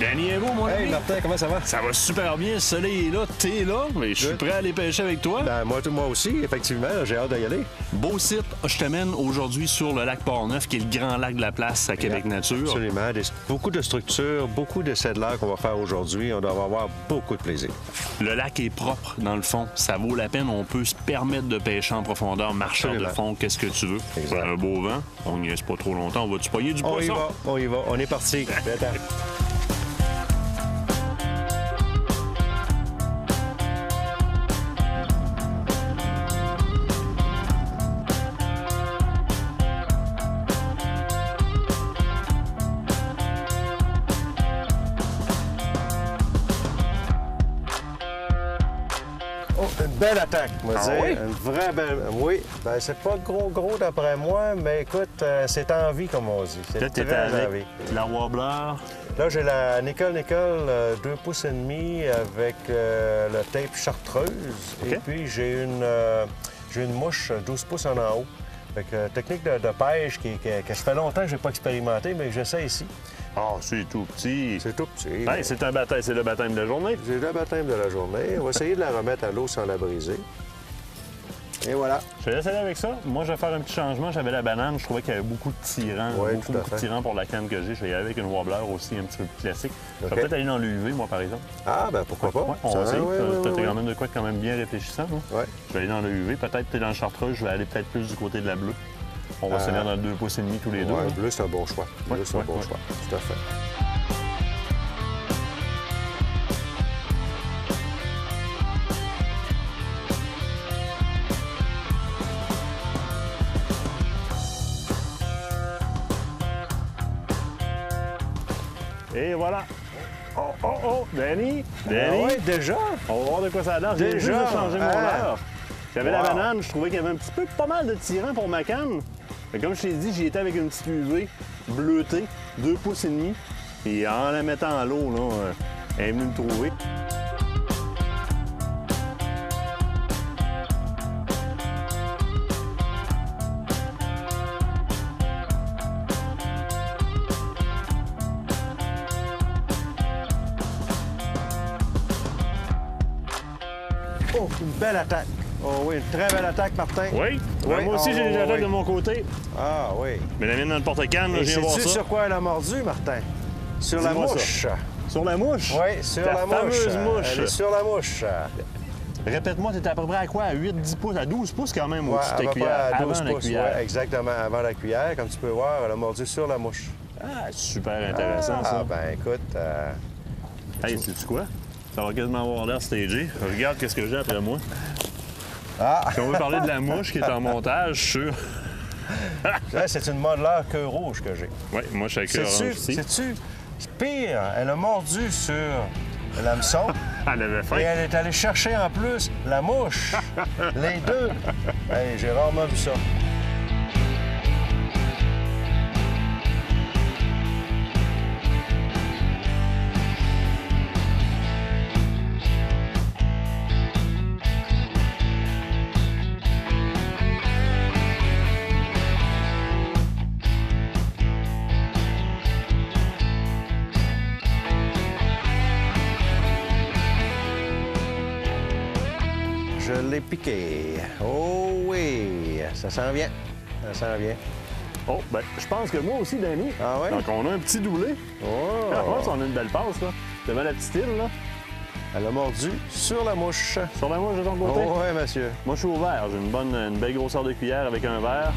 Danny est beau, mon Hey, ami. Martin, comment ça va? Ça va super bien, le soleil est là, t'es là, mais je suis prêt à aller pêcher avec toi. Ben, moi aussi, effectivement. J'ai hâte d'y aller. Beau site, je t'amène aujourd'hui sur le lac Portneuf, qui est le grand lac de la place à Québec Nature. Absolument. Beaucoup de structures, beaucoup de sedleurs qu'on va faire aujourd'hui. On doit avoir beaucoup de plaisir. Le lac est propre, dans le fond. Ça vaut la peine. On peut se permettre de pêcher en profondeur, marcheur de Absolument. fond, qu'est-ce que tu veux. Exact. Un beau vent, on n'y reste pas trop longtemps. On va-tu pogner du On y poisson? va, on y va. On est parti. Attends. Oh, une belle attaque, moi Ah dire. oui? Une vraie belle. Oui. Ben, c'est pas gros d'après moi, mais écoute, c'est en vie, comme on dit. C'est Là, t'es très en vie. avec la Wobbler. Là, j'ai la Nicole 2 pouces et demi avec le tape chartreuse. OK. Et puis, j'ai une mouche 12 pouces en haut. Fait que, technique de pêche que ça fait longtemps que je n'ai pas expérimenté, mais que j'essaie ici. Ah, c'est tout petit. C'est tout petit. Ben, c'est un baptême, c'est le baptême de la journée. C'est le baptême de la journée. On va essayer de la remettre à l'eau sans la briser. Et voilà. Je vais essayer avec ça. Moi, je vais faire un petit changement. J'avais la banane. Je trouvais qu'il y avait beaucoup de tirants. Ouais, beaucoup tout à de fait. tirants pour la canne que j'ai. Je vais y aller avec une wobbler aussi, un petit peu plus classique. Je vais OK. peut-être aller dans l'UV, moi, par exemple. Ah, ben pourquoi pas? Ouais, on va essayer. ouais, T'as quand même de quoi quand même bien réfléchissant. Là. Ouais. Je vais aller dans le UV. Peut-être que t'es dans le chartreuse. Je vais aller peut-être plus du côté de la bleue. On va se tenir dans le 2,5 pouces tous les deux. Ouais, là. bleu, c'est un bon choix. Bleu, Ouais, c'est un ouais, bon ouais. choix. Tout à fait. Et voilà. Oh, oh, oh, Danny! Ah Danny! ouais, déjà? On va voir de quoi ça a l'air. J'ai juste Déjà? de changer mon Ah! heure. J'avais la Wow. banane, je trouvais qu'il y avait un petit peu pas mal de tirants pour ma canne. Mais comme je t'ai dit, j'y étais avec une petite UV bleutée, 2,5 pouces. Et en la mettant à l'eau, là, elle est venue me trouver. Oh, une belle attaque. Oh oui, une très belle attaque, Martin. Oui, Oui, moi aussi oh, j'ai des attaques oui. de mon côté. Ah oui. Mais la mienne dans le porte-canne, là, Et je viens voir sais-tu ça. sur quoi elle a mordu, Martin? Sur la Dis-moi ça. mouche. Sur la mouche? Oui, sur Ta la mouche. fameuse mouche. Elle est sur la mouche. Répète-moi, t'étais à peu près à quoi? À 8-10 pouces? À 12 pouces quand même Ouais, au-dessus de à ta peu près cuillère? à 12 avant la pouces. cuillère. Ouais, exactement, avant la cuillère. Comme tu peux voir, elle a mordu sur la mouche. Ah, super intéressant Ah, ça. ben écoute, Hey, sais-tu quoi? Ça va quasiment avoir l'air stagé. Regarde qu'est-ce que j'ai après moi. ah, Si on veut parler de la mouche qui est en montage sur... là, c'est une modeleur queue rouge que j'ai. Oui, moi je suis avec orange ici. Sais-tu, pire, elle a mordu sur l'hameçon Elle avait faim. et elle est allée chercher en plus la mouche. Les deux. Hey, j'ai rarement vu ça. Je l'ai piqué. Oh oui, ça s'en vient. Ça s'en vient. Oh, ben, je pense que moi aussi, Danny. Ah ouais? Donc, on a un petit doublé. Oh! Ah, ouais, on a une belle passe, là. Devant la petite île, là. Elle a mordu sur la mouche. Sur la mouche de ton côté. Oh oui, monsieur. Moi, je suis ouvert. J'ai une belle grosseur de cuillère avec un verre.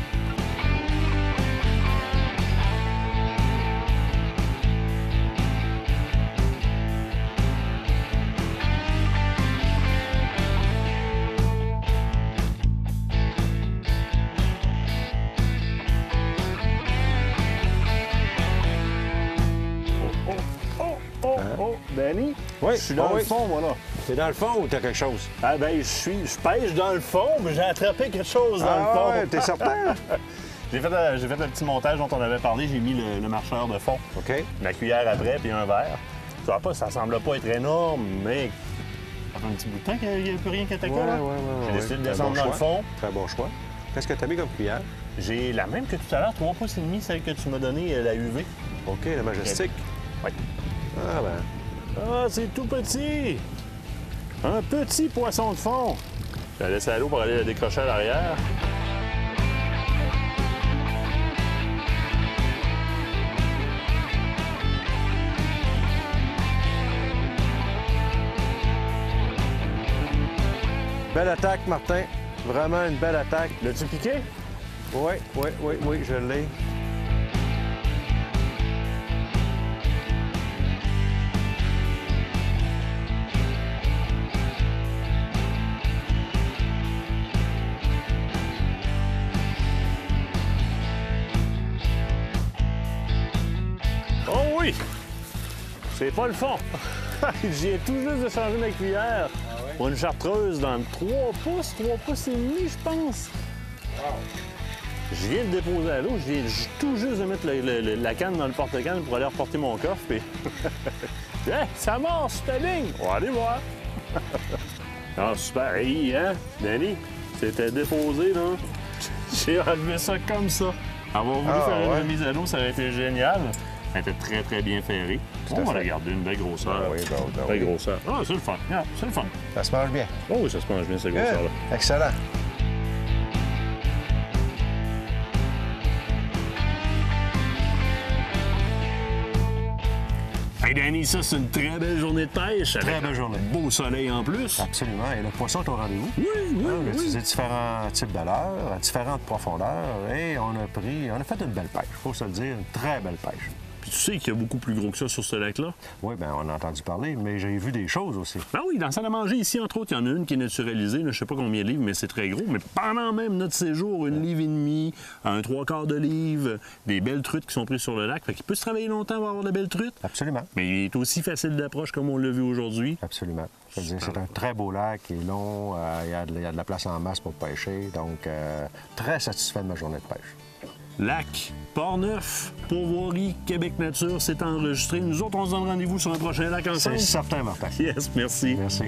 Oh, Danny, Oui, je suis dans ah le oui. fond, moi, là. T'es dans le fond ou t'as quelque chose? Ah ben, je pêche dans le fond, mais j'ai attrapé quelque chose dans le fond. ouais, t'es certain? J'ai fait le petit montage dont on avait parlé. J'ai mis le marcheur de fond, OK. la cuillère après, puis un verre. Ça semble pas être énorme, mais ça fait un petit bout de temps qu'il n'y a plus rien qui attaque là. J'ai décidé de Très descendre bon dans le choix. fond. Très bon choix. Qu'est-ce que t'as mis comme cuillère? J'ai la même que tout à l'heure, 3,5 pouces, celle que tu m'as donnée, la UV. OK, la majestique. Oui. Ah ben, Ah, c'est tout petit! Un petit poisson de fond. Je la laisse à l'eau pour aller la décrocher à l'arrière. belle attaque, Martin. Vraiment une belle attaque. L'as-tu piqué? Oui, je l'ai. Oh oui! C'est pas le fond. J'y ai tout juste de changer ma cuillère pour une chartreuse dans le 3 pouces et demi, je pense. Je viens de déposer à l'eau, je viens tout juste de mettre la canne dans le porte-canne pour aller reporter mon coffre. Puis... Hey, ça marche, ta ligne! On va aller voir. Ah, super. Hey, hein, Danny? C'était déposé, là. J'ai enlevé ça comme ça. Avoir voulu faire une ouais. remise à l'eau, ça aurait été génial. Elle était très, très bien ferrée. On va la garder, une belle grosseur. Ah oui, ben Belle oui. grosseur. Ah, c'est le fun. Yeah, c'est le fun. Ça se mange bien. Oh oui, ça se mange bien, cette grosseur-là. Excellent. Hey Danny, ça c'est une très belle journée de pêche. Très belle journée. Beau soleil en plus. Absolument. Et le poisson est au rendez-vous. Oui. On a utilisé différents types de leurres, à différentes profondeurs, et on a fait une belle pêche. Il faut se le dire, une très belle pêche. Puis tu sais qu'il y a beaucoup plus gros que ça sur ce lac-là? Oui, bien, on a entendu parler, mais j'ai vu des choses aussi. Ben oui, dans la salle à manger, ici, entre autres, il y en a une qui est naturalisée. Là, je sais pas combien de livres, mais c'est très gros. Mais pendant même notre séjour, 1,5 livre, un 3/4 de livre, des belles truites qui sont prises sur le lac. Fait qu'il peut se travailler longtemps pour avoir de belles truites. Absolument. Mais il est aussi facile d'approche comme on l'a vu aujourd'hui. Absolument. Je veux dire, c'est un très beau lac, il est long, il y a de la place en masse pour pêcher. Donc, très satisfait de ma journée de pêche. Lac, Port-Neuf, Pourvoirie, Québec Nature, c'est enregistré. Nous autres, on se donne rendez-vous sur un prochain lac ensemble. C'est certain, Martin. Yes, merci. Merci.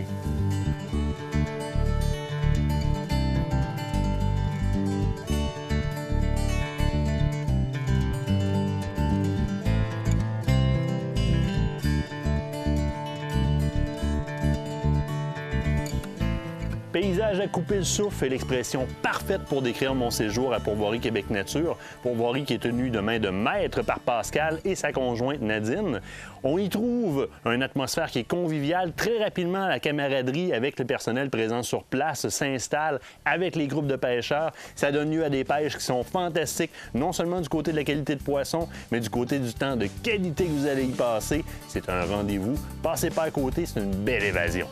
Paysage à couper le souffle est l'expression parfaite pour décrire mon séjour à Pourvoirie Québec Nature. Pourvoirie qui est tenu de main de maître par Pascal et sa conjointe Nadine. On y trouve une atmosphère qui est conviviale. Très rapidement, la camaraderie avec le personnel présent sur place s'installe avec les groupes de pêcheurs. Ça donne lieu à des pêches qui sont fantastiques, non seulement du côté de la qualité de poisson, mais du côté du temps de qualité que vous allez y passer. C'est un rendez-vous. Passez pas à côté, c'est une belle évasion.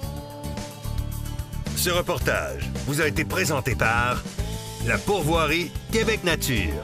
Ce reportage vous a été présenté par la Pourvoirie Québec Nature.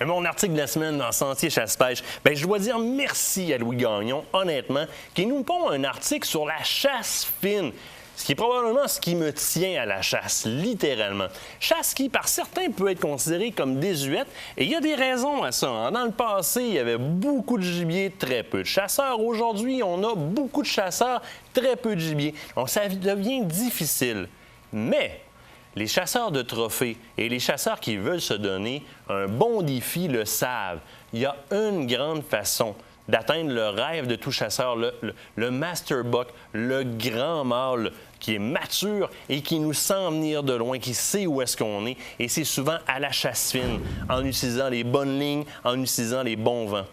Mon article de la semaine dans Sentier Chasse-Pêche, bien, je dois dire merci à Louis Gagnon, honnêtement, qui nous pond un article sur la chasse fine. Ce qui est probablement ce qui me tient à la chasse, littéralement. Chasse qui, par certains, peut être considérée comme désuète, et il y a des raisons à ça. Dans le passé, il y avait beaucoup de gibier, très peu de chasseurs. Aujourd'hui, on a beaucoup de chasseurs, très peu de gibier. Donc, ça devient difficile. Mais les chasseurs de trophées et les chasseurs qui veulent se donner un bon défi le savent. Il y a une grande façon d'atteindre le rêve de tout chasseur, le master buck, le grand mâle qui est mature et qui nous sent venir de loin, qui sait où est-ce qu'on est. Et c'est souvent à la chasse fine, en utilisant les bonnes lignes, en utilisant les bons vents.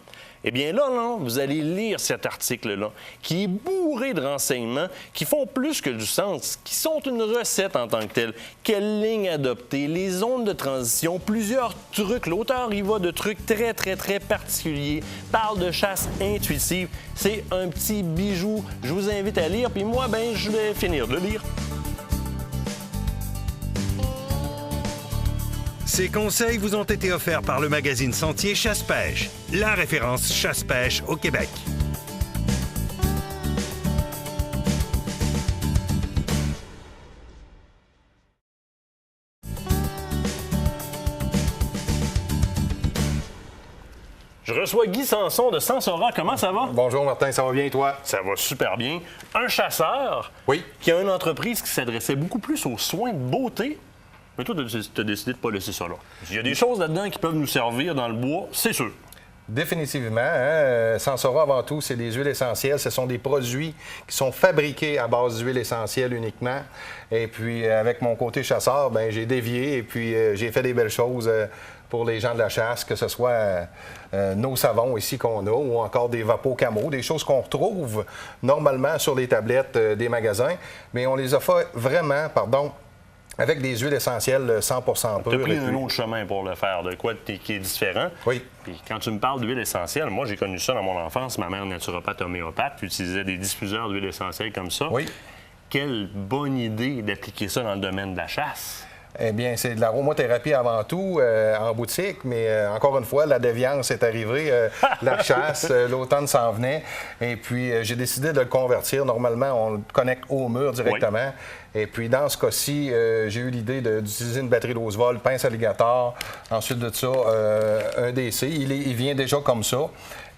Eh bien là, vous allez lire cet article-là, qui est bourré de renseignements qui font plus que du sens, qui sont une recette en tant que telle. Quelle ligne adopter, les zones de transition, plusieurs trucs. L'auteur y va de trucs très, très, très particuliers. Parle de chasse intuitive. C'est un petit bijou. Je vous invite à lire, puis moi, ben, je vais finir de lire. Ces conseils vous ont été offerts par le magazine Sentier Chasse-Pêche, la référence chasse-pêche au Québec. Je reçois Guy Sanson de Sansora. Comment ça va? Bonjour Martin, ça va bien toi? Ça va super bien. Un chasseur Oui. qui a une entreprise qui s'adressait beaucoup plus aux soins de beauté. Mais toi, tu as décidé de ne pas laisser ça là. Il y a des choses là-dedans qui peuvent nous servir dans le bois, c'est sûr. Définitivement. Hein? Sansora, avant tout, c'est des huiles essentielles. Ce sont des produits qui sont fabriqués à base d'huiles essentielles uniquement. Et puis, avec mon côté chasseur, ben j'ai dévié et puis j'ai fait des belles choses pour les gens de la chasse, que ce soit nos savons ici qu'on a ou encore des Vapo Camo, des choses qu'on retrouve normalement sur les tablettes des magasins. Mais on les a fait vraiment, avec des huiles essentielles 100% pures. Tu as pris un autre chemin pour le faire, de quoi qui est différent. Oui. Puis quand tu me parles d'huile essentielle, moi, j'ai connu ça dans mon enfance. Ma mère, naturopathe homéopathe, utilisait des diffuseurs d'huile essentielle comme ça. Oui. Quelle bonne idée d'appliquer ça dans le domaine de la chasse. Eh bien, c'est de l'aromathérapie avant tout en boutique, mais encore une fois, la déviance est arrivée. La chasse, l'automne s'en venait. Et puis, j'ai décidé de le convertir. Normalement, on le connecte au mur directement. Oui. Et puis, dans ce cas-ci, j'ai eu l'idée d'utiliser une batterie d'Oswald, pince alligator. Ensuite de ça, un DC. Il vient déjà comme ça.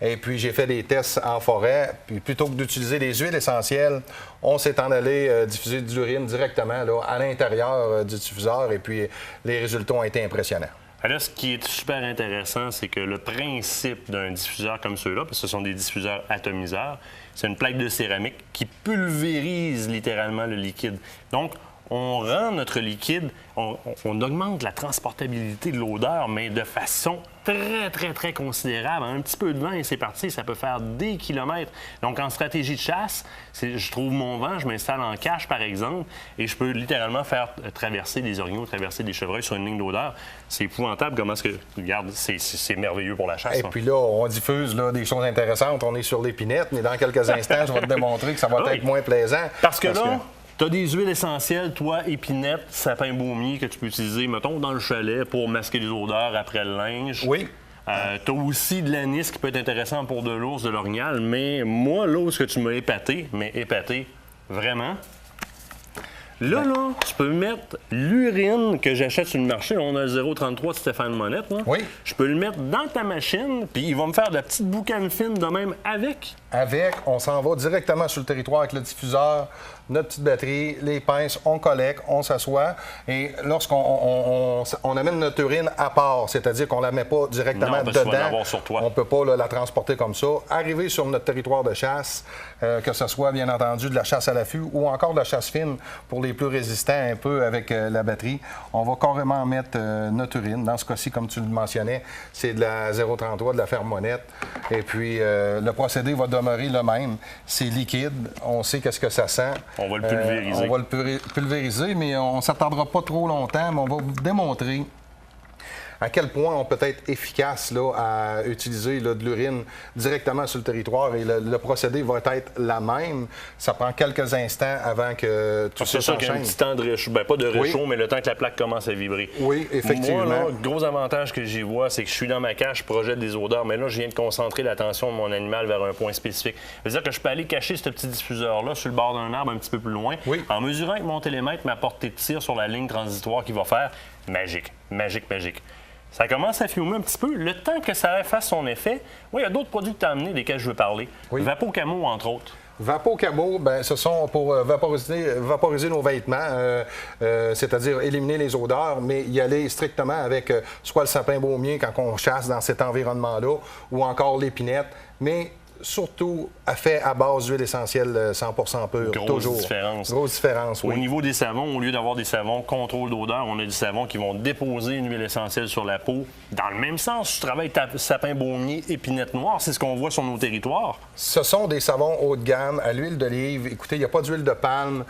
Et puis, j'ai fait des tests en forêt. Puis, plutôt que d'utiliser des huiles essentielles, on s'est en allé diffuser de l'urine directement là, à l'intérieur du diffuseur. Et puis, les résultats ont été impressionnants. Là, ce qui est super intéressant, c'est que le principe d'un diffuseur comme ceux-là, parce que ce sont des diffuseurs atomiseurs, c'est une plaque de céramique qui pulvérise littéralement le liquide. Donc, on rend notre liquide, on augmente la transportabilité de l'odeur, mais de façon très, très, très considérable. Un petit peu de vent et c'est parti, ça peut faire des kilomètres. Donc, en stratégie de chasse, je trouve mon vent, je m'installe en cache, par exemple, et je peux littéralement faire traverser des orignaux, traverser des chevreuils sur une ligne d'odeur. C'est épouvantable comment est-ce que... Regarde, c'est merveilleux pour la chasse. Et puis là, on diffuse là, des choses intéressantes. On est sur l'épinette, mais dans quelques instants, je vais te démontrer que ça va être moins plaisant. Parce que là... Tu as des huiles essentielles, toi, épinette, sapin baumier que tu peux utiliser, mettons, dans le chalet pour masquer les odeurs après le linge. Oui. Tu as aussi de l'anis qui peut être intéressant pour de l'ours, de l'orignal, mais moi, l'ours que tu m'as épaté, mais épaté vraiment. Là, tu peux mettre l'urine que j'achète sur le marché. On a le 0,33 de Stéphane Monette. Là. Oui. Je peux le mettre dans ta machine, puis il va me faire de la petite boucane fine de même avec. On s'en va directement sur le territoire avec le diffuseur, notre petite batterie, les pinces, on collecte, on s'assoit. Et lorsqu'on on amène notre urine à part, c'est-à-dire qu'on ne la met pas directement non, dedans, sur toi. on ne peut pas là, la transporter comme ça. Arriver sur notre territoire de chasse, que ce soit bien entendu de la chasse à l'affût ou encore de la chasse fine pour les plus résistants un peu avec la batterie, on va carrément mettre notre urine. Dans ce cas-ci, comme tu le mentionnais, c'est de la 0,33, de la ferme Monette. Et puis, le procédé va demeurer le même. C'est liquide, on sait qu'est-ce que ça sent. On va le pulvériser. On va le pulvériser, mais on ne s'attardera pas trop longtemps, mais on va vous démontrer à quel point on peut être efficace là, à utiliser là, de l'urine directement sur le territoire et le procédé va être la même. Ça prend quelques instants avant que tout ça s'enchaîne. C'est sûr qu'il y a un petit temps de réchaud, pas de réchaud, mais le temps que la plaque commence à vibrer. Oui, effectivement. Moi, le gros avantage que j'y vois, c'est que je suis dans ma cage, je projette des odeurs, mais là, je viens de concentrer l'attention de mon animal vers un point spécifique. Ça veut dire que je peux aller cacher ce petit diffuseur-là sur le bord d'un arbre un petit peu plus loin, en mesurant avec mon télémètre ma portée de tir sur la ligne transitoire qui va faire magique, magique, magique. Ça commence à fumer un petit peu. Le temps que ça fasse son effet, il y a d'autres produits que tu as amenés desquels je veux parler. Vapocamo, entre autres. Vapocamo, ce sont pour vaporiser nos vêtements, c'est-à-dire éliminer les odeurs, mais y aller strictement avec soit le sapin baumier quand on chasse dans cet environnement-là, ou encore l'épinette, mais surtout fait à base d'huile essentielle 100% pure. Grosse différence. Grosse différence, oui. Au niveau des savons, au lieu d'avoir des savons contrôle d'odeur, on a des savons qui vont déposer une huile essentielle sur la peau. Dans le même sens, tu travailles sapin baumier, épinette noire, c'est ce qu'on voit sur nos territoires. Ce sont des savons haut de gamme à l'huile d'olive. Écoutez, il n'y a pas d'huile de palme.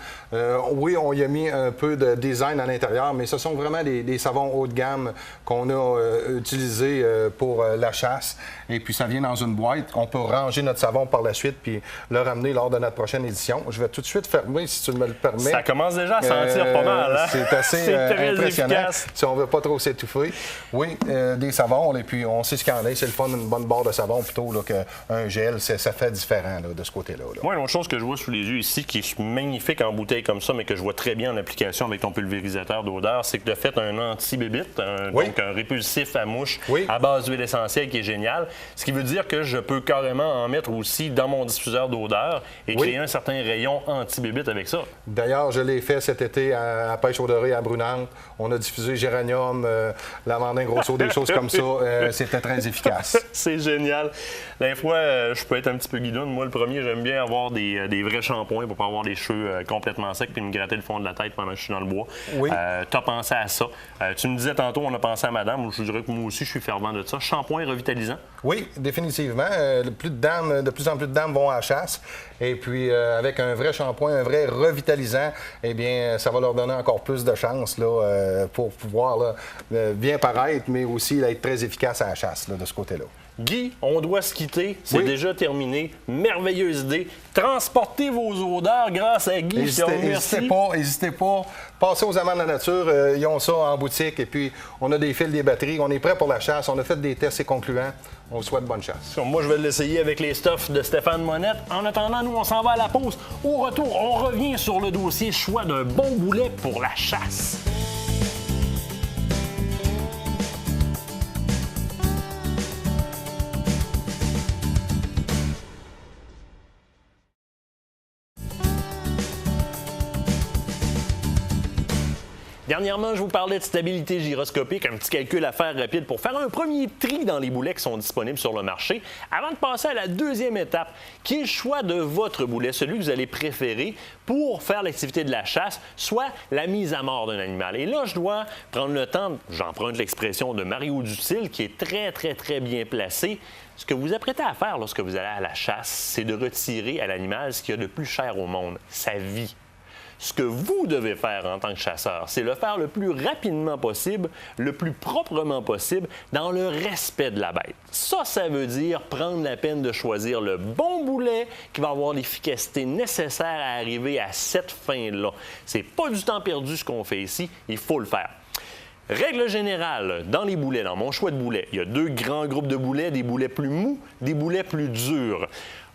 Oui, on y a mis un peu de design à l'intérieur, mais ce sont vraiment des savons haut de gamme qu'on a utilisés pour la chasse. Et puis, ça vient dans une boîte. On peut ranger notre savon par la suite puis le ramener lors de notre prochaine édition. Je vais tout de suite fermer, si tu me le permets. Ça commence déjà à sentir pas mal. Hein? C'est assez très impressionnant efficace. Si on ne veut pas trop s'étouffer. Oui, des savons, et puis on sait ce qu'il y en a. C'est le fun d'une bonne barre de savon plutôt qu'un gel. Ça fait différent là, de ce côté-là. Moi, une autre chose que je vois sous les yeux ici, qui est magnifique en bouteille comme ça, mais que je vois très bien en application avec ton pulvérisateur d'odeur, c'est que de fait un anti-bébite, donc un répulsif à mouche à base d'huile essentielle qui est génial. Ce qui veut dire que je peux carrément en mettre aussi dans mon diffuseur d'odeur et créer un certain rayon anti-bébite avec ça. D'ailleurs, je l'ai fait cet été à Pêche au Doré à Brunante. On a diffusé géranium, lavandin grosso, des choses comme ça. C'était très efficace. C'est génial. Des fois, je peux être un petit peu guidoune. Moi, le premier, j'aime bien avoir des vrais shampoings pour pas avoir les cheveux complètement secs puis me gratter le fond de la tête pendant que je suis dans le bois. Oui. Tu as pensé à ça. Tu me disais tantôt, on a pensé à madame. Je dirais que moi aussi, je suis fervent de ça. Shampoing revitalisant. Oui, définitivement. De plus en plus de dames vont à la chasse. Et puis, avec un vrai shampoing, un vrai revitalisant, eh bien, ça va leur donner encore plus de chance là, pour pouvoir là, bien paraître, mais aussi là, être très efficace à la chasse là, de ce côté-là. Guy, on doit se quitter. C'est déjà terminé. Merveilleuse idée. Transportez vos odeurs grâce à Guy. N'hésitez pas. Passez aux Amants de la nature. Ils ont ça en boutique. Et puis, on a des fils, des batteries. On est prêt pour la chasse. On a fait des tests et concluants. On vous souhaite bonne chasse. Moi, je vais l'essayer avec les stuffs de Stéphane Monette. En attendant, nous, on s'en va à la pause. Au retour, on revient sur le dossier choix d'un bon boulet pour la chasse. Dernièrement, je vous parlais de stabilité gyroscopique, un petit calcul à faire rapide pour faire un premier tri dans les boulets qui sont disponibles sur le marché, avant de passer à la deuxième étape, qui est le choix de votre boulet, celui que vous allez préférer pour faire l'activité de la chasse, soit la mise à mort d'un animal. Et là, je dois prendre le temps, j'emprunte l'expression de Mario Dutil, qui est très bien placé. Ce que vous apprêtez à faire lorsque vous allez à la chasse, c'est de retirer à l'animal ce qu'il y a de plus cher au monde, sa vie. Ce que vous devez faire en tant que chasseur, c'est le faire le plus rapidement possible, le plus proprement possible, dans le respect de la bête. Ça veut dire prendre la peine de choisir le bon boulet qui va avoir l'efficacité nécessaire à arriver à cette fin-là. C'est pas du temps perdu ce qu'on fait ici, il faut le faire. Règle générale, dans les boulets, dans mon choix de boulets, il y a deux grands groupes de boulets, des boulets plus mous, des boulets plus durs.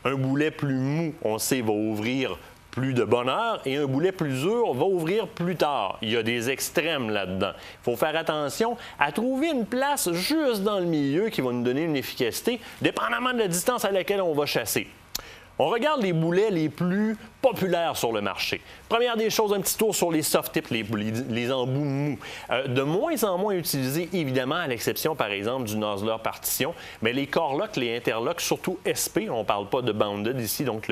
Un boulet plus mou, on sait, va ouvrir plus de bonne heure, et un boulet plus dur va ouvrir plus tard. Il y a des extrêmes là-dedans. Il faut faire attention à trouver une place juste dans le milieu qui va nous donner une efficacité, dépendamment de la distance à laquelle on va chasser. On regarde les boulets les plus populaires sur le marché. Première des choses, un petit tour sur les soft tips, les embouts mous. De moins en moins utilisés, évidemment, à l'exception, par exemple, du Nosler partition, mais les core-lock, les interlocks, surtout SP, on ne parle pas de bounded ici, donc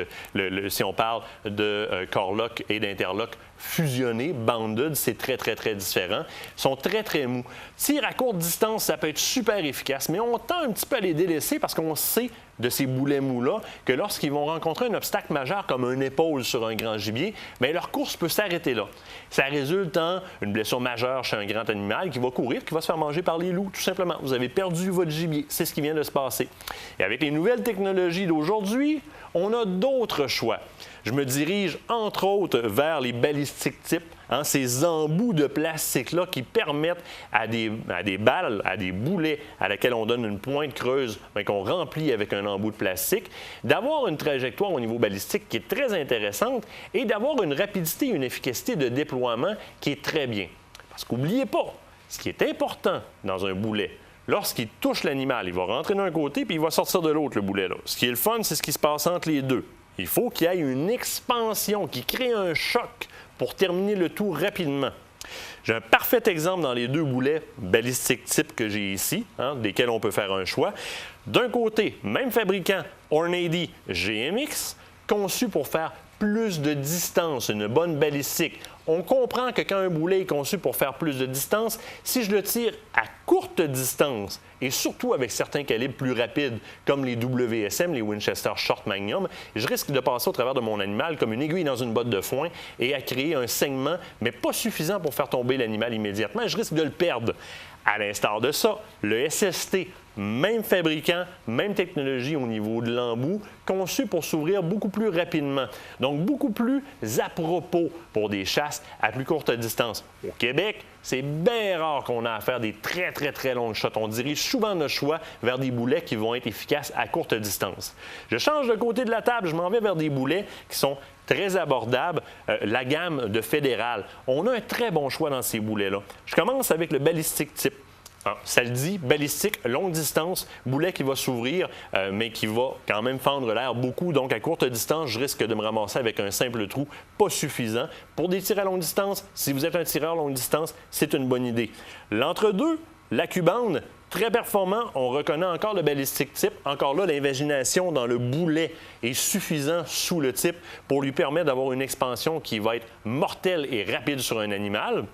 si on parle de core-lock et d'interlock fusionnés, bounded, c'est très différent, sont très mous. Tir à courte distance, ça peut être super efficace, mais on tend un petit peu à les délaisser parce qu'on sait de ces boulets mous-là que lorsqu'ils vont rencontrer un obstacle majeur comme une épaule sur un grand gibier, bien, leur course peut s'arrêter là. Ça résulte en une blessure majeure chez un grand animal qui va courir, qui va se faire manger par les loups, tout simplement. Vous avez perdu votre gibier. C'est ce qui vient de se passer. Et avec les nouvelles technologies d'aujourd'hui, on a d'autres choix. Je me dirige, entre autres, vers les balistiques types, ces embouts de plastique-là qui permettent à des balles, à des boulets à laquelle on donne une pointe creuse, qu'on remplit avec un embout de plastique, d'avoir une trajectoire au niveau balistique qui est très intéressante et d'avoir une rapidité et une efficacité de déploiement qui est très bien. Parce qu'oubliez pas, ce qui est important dans un boulet, lorsqu'il touche l'animal, il va rentrer d'un côté puis il va sortir de l'autre, le boulet-là. Ce qui est le fun, c'est ce qui se passe entre les deux. Il faut qu'il y ait une expansion qui crée un choc pour terminer le tout rapidement. J'ai un parfait exemple dans les deux boulets balistiques type que j'ai ici, desquels on peut faire un choix. D'un côté, même fabricant, Hornady GMX, conçu pour faire plus de distance, une bonne balistique. On comprend que quand un boulet est conçu pour faire plus de distance, si je le tire à courte distance, et surtout avec certains calibres plus rapides, comme les WSM, les Winchester Short Magnum, je risque de passer au travers de mon animal comme une aiguille dans une botte de foin et à créer un saignement, mais pas suffisant pour faire tomber l'animal immédiatement. Je risque de le perdre. À l'instar de ça, le SST, même fabricant, même technologie au niveau de l'embout, conçu pour s'ouvrir beaucoup plus rapidement. Donc, beaucoup plus à propos pour des chasses à plus courte distance. Au Québec, c'est bien rare qu'on a à faire des très longues shots. On dirige souvent notre choix vers des boulets qui vont être efficaces à courte distance. Je change de côté de la table, je m'en vais vers des boulets qui sont très abordables, la gamme de Fédéral. On a un très bon choix dans ces boulets-là. Je commence avec le balistique type. Ça le dit, balistique, longue distance, boulet qui va s'ouvrir, mais qui va quand même fendre l'air beaucoup. Donc, à courte distance, je risque de me ramasser avec un simple trou pas suffisant. Pour des tirs à longue distance, si vous êtes un tireur longue distance, c'est une bonne idée. L'entre-deux, la Cubande, très performant, on reconnaît encore le balistique type. Encore là, l'invagination dans le boulet est suffisant sous le type pour lui permettre d'avoir une expansion qui va être mortelle et rapide sur un animal.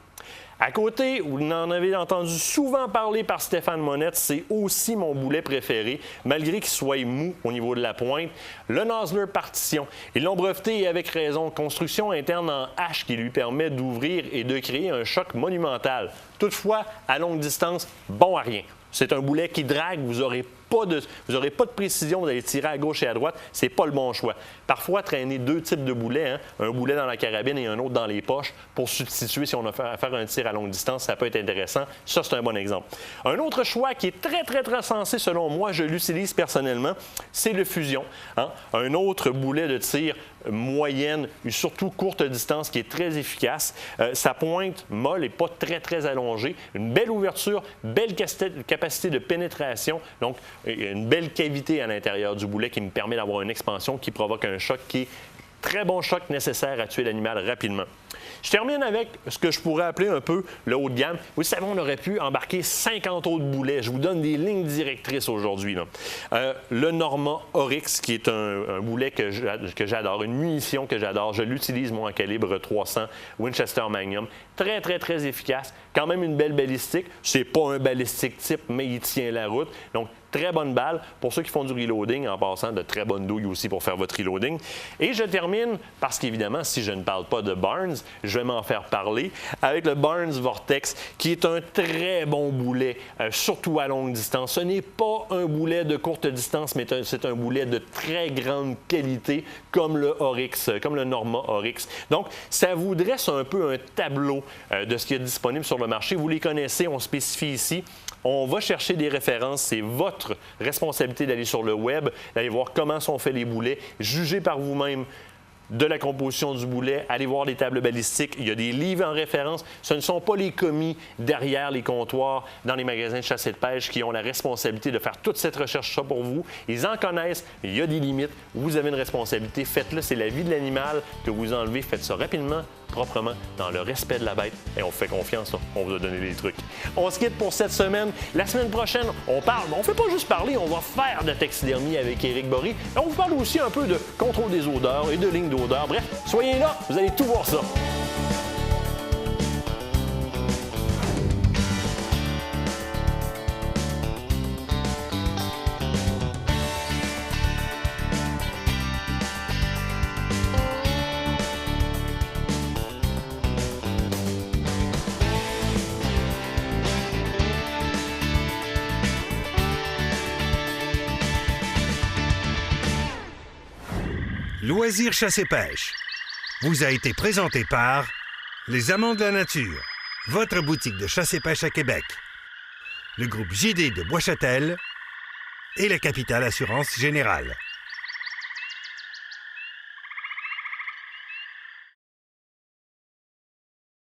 À côté, vous en avez entendu souvent parler par Stéphane Monette, c'est aussi mon boulet préféré, malgré qu'il soit mou au niveau de la pointe, le Nosler partition. Ils l'ont breveté et avec raison, construction interne en H qui lui permet d'ouvrir et de créer un choc monumental. Toutefois, à longue distance, bon à rien. C'est un boulet qui drague, vous n'aurez pas de précision, vous allez tirer à gauche et à droite, c'est pas le bon choix. Parfois, traîner deux types de boulets, un boulet dans la carabine et un autre dans les poches pour substituer si on a à faire un tir à longue distance, ça peut être intéressant. Ça, c'est un bon exemple. Un autre choix qui est très sensé selon moi, je l'utilise personnellement, c'est le fusion. Un autre boulet de tir moyenne et surtout courte distance qui est très efficace. Sa pointe molle et pas très allongée. Une belle ouverture, belle capacité de pénétration. Donc, une belle cavité à l'intérieur du boulet qui me permet d'avoir une expansion qui provoque un choc qui est très bon choc nécessaire à tuer l'animal rapidement. Je termine avec ce que je pourrais appeler un peu le haut de gamme. Vous savez, on aurait pu embarquer 50 autres boulets. Je vous donne des lignes directrices aujourd'hui. Le Norma Oryx, qui est un boulet que j'adore, une munition que j'adore. Je l'utilise, moi, en calibre 300 Winchester Magnum. Très, très, très efficace. Quand même une belle balistique. C'est pas un balistique type, mais il tient la route. Donc, très bonne balle. Pour ceux qui font du reloading, en passant, de très bonnes douilles aussi pour faire votre reloading. Et je termine, parce qu'évidemment, si je ne parle pas de Barnes, je vais m'en faire parler, avec le Barnes Vortex, qui est un très bon boulet, surtout à longue distance. Ce n'est pas un boulet de courte distance, mais c'est un boulet de très grande qualité, comme le Oryx, comme le Norma Oryx. Donc, ça vous dresse un peu un tableau de ce qui est disponible sur le marché. Vous les connaissez, on spécifie ici. On va chercher des références. C'est votre responsabilité d'aller sur le web, d'aller voir comment sont faits les boulets, juger par vous-même de la composition du boulet, allez voir les tables balistiques. Il y a des livres en référence. Ce ne sont pas les commis derrière les comptoirs dans les magasins de chasse et de pêche qui ont la responsabilité de faire toute cette recherche-là pour vous. Ils en connaissent. Il y a des limites. Vous avez une responsabilité. Faites-le. C'est la vie de l'animal que vous enlevez. Faites ça rapidement, proprement, dans le respect de la bête. Et on vous fait confiance. Là. On vous a donné des trucs. On se quitte pour cette semaine. La semaine prochaine, on parle. On ne fait pas juste parler. On va faire de taxidermie avec Éric Bory. Et on vous parle aussi un peu de contrôle des odeurs et de lignes d'odeur. Bref, soyez là. Vous allez tout voir ça. Loisirs chasse et pêche vous a été présenté par Les Amants de la Nature, votre boutique de chasse et pêche à Québec, le groupe JD de Bois-Châtel et la Capitale Assurance Générale.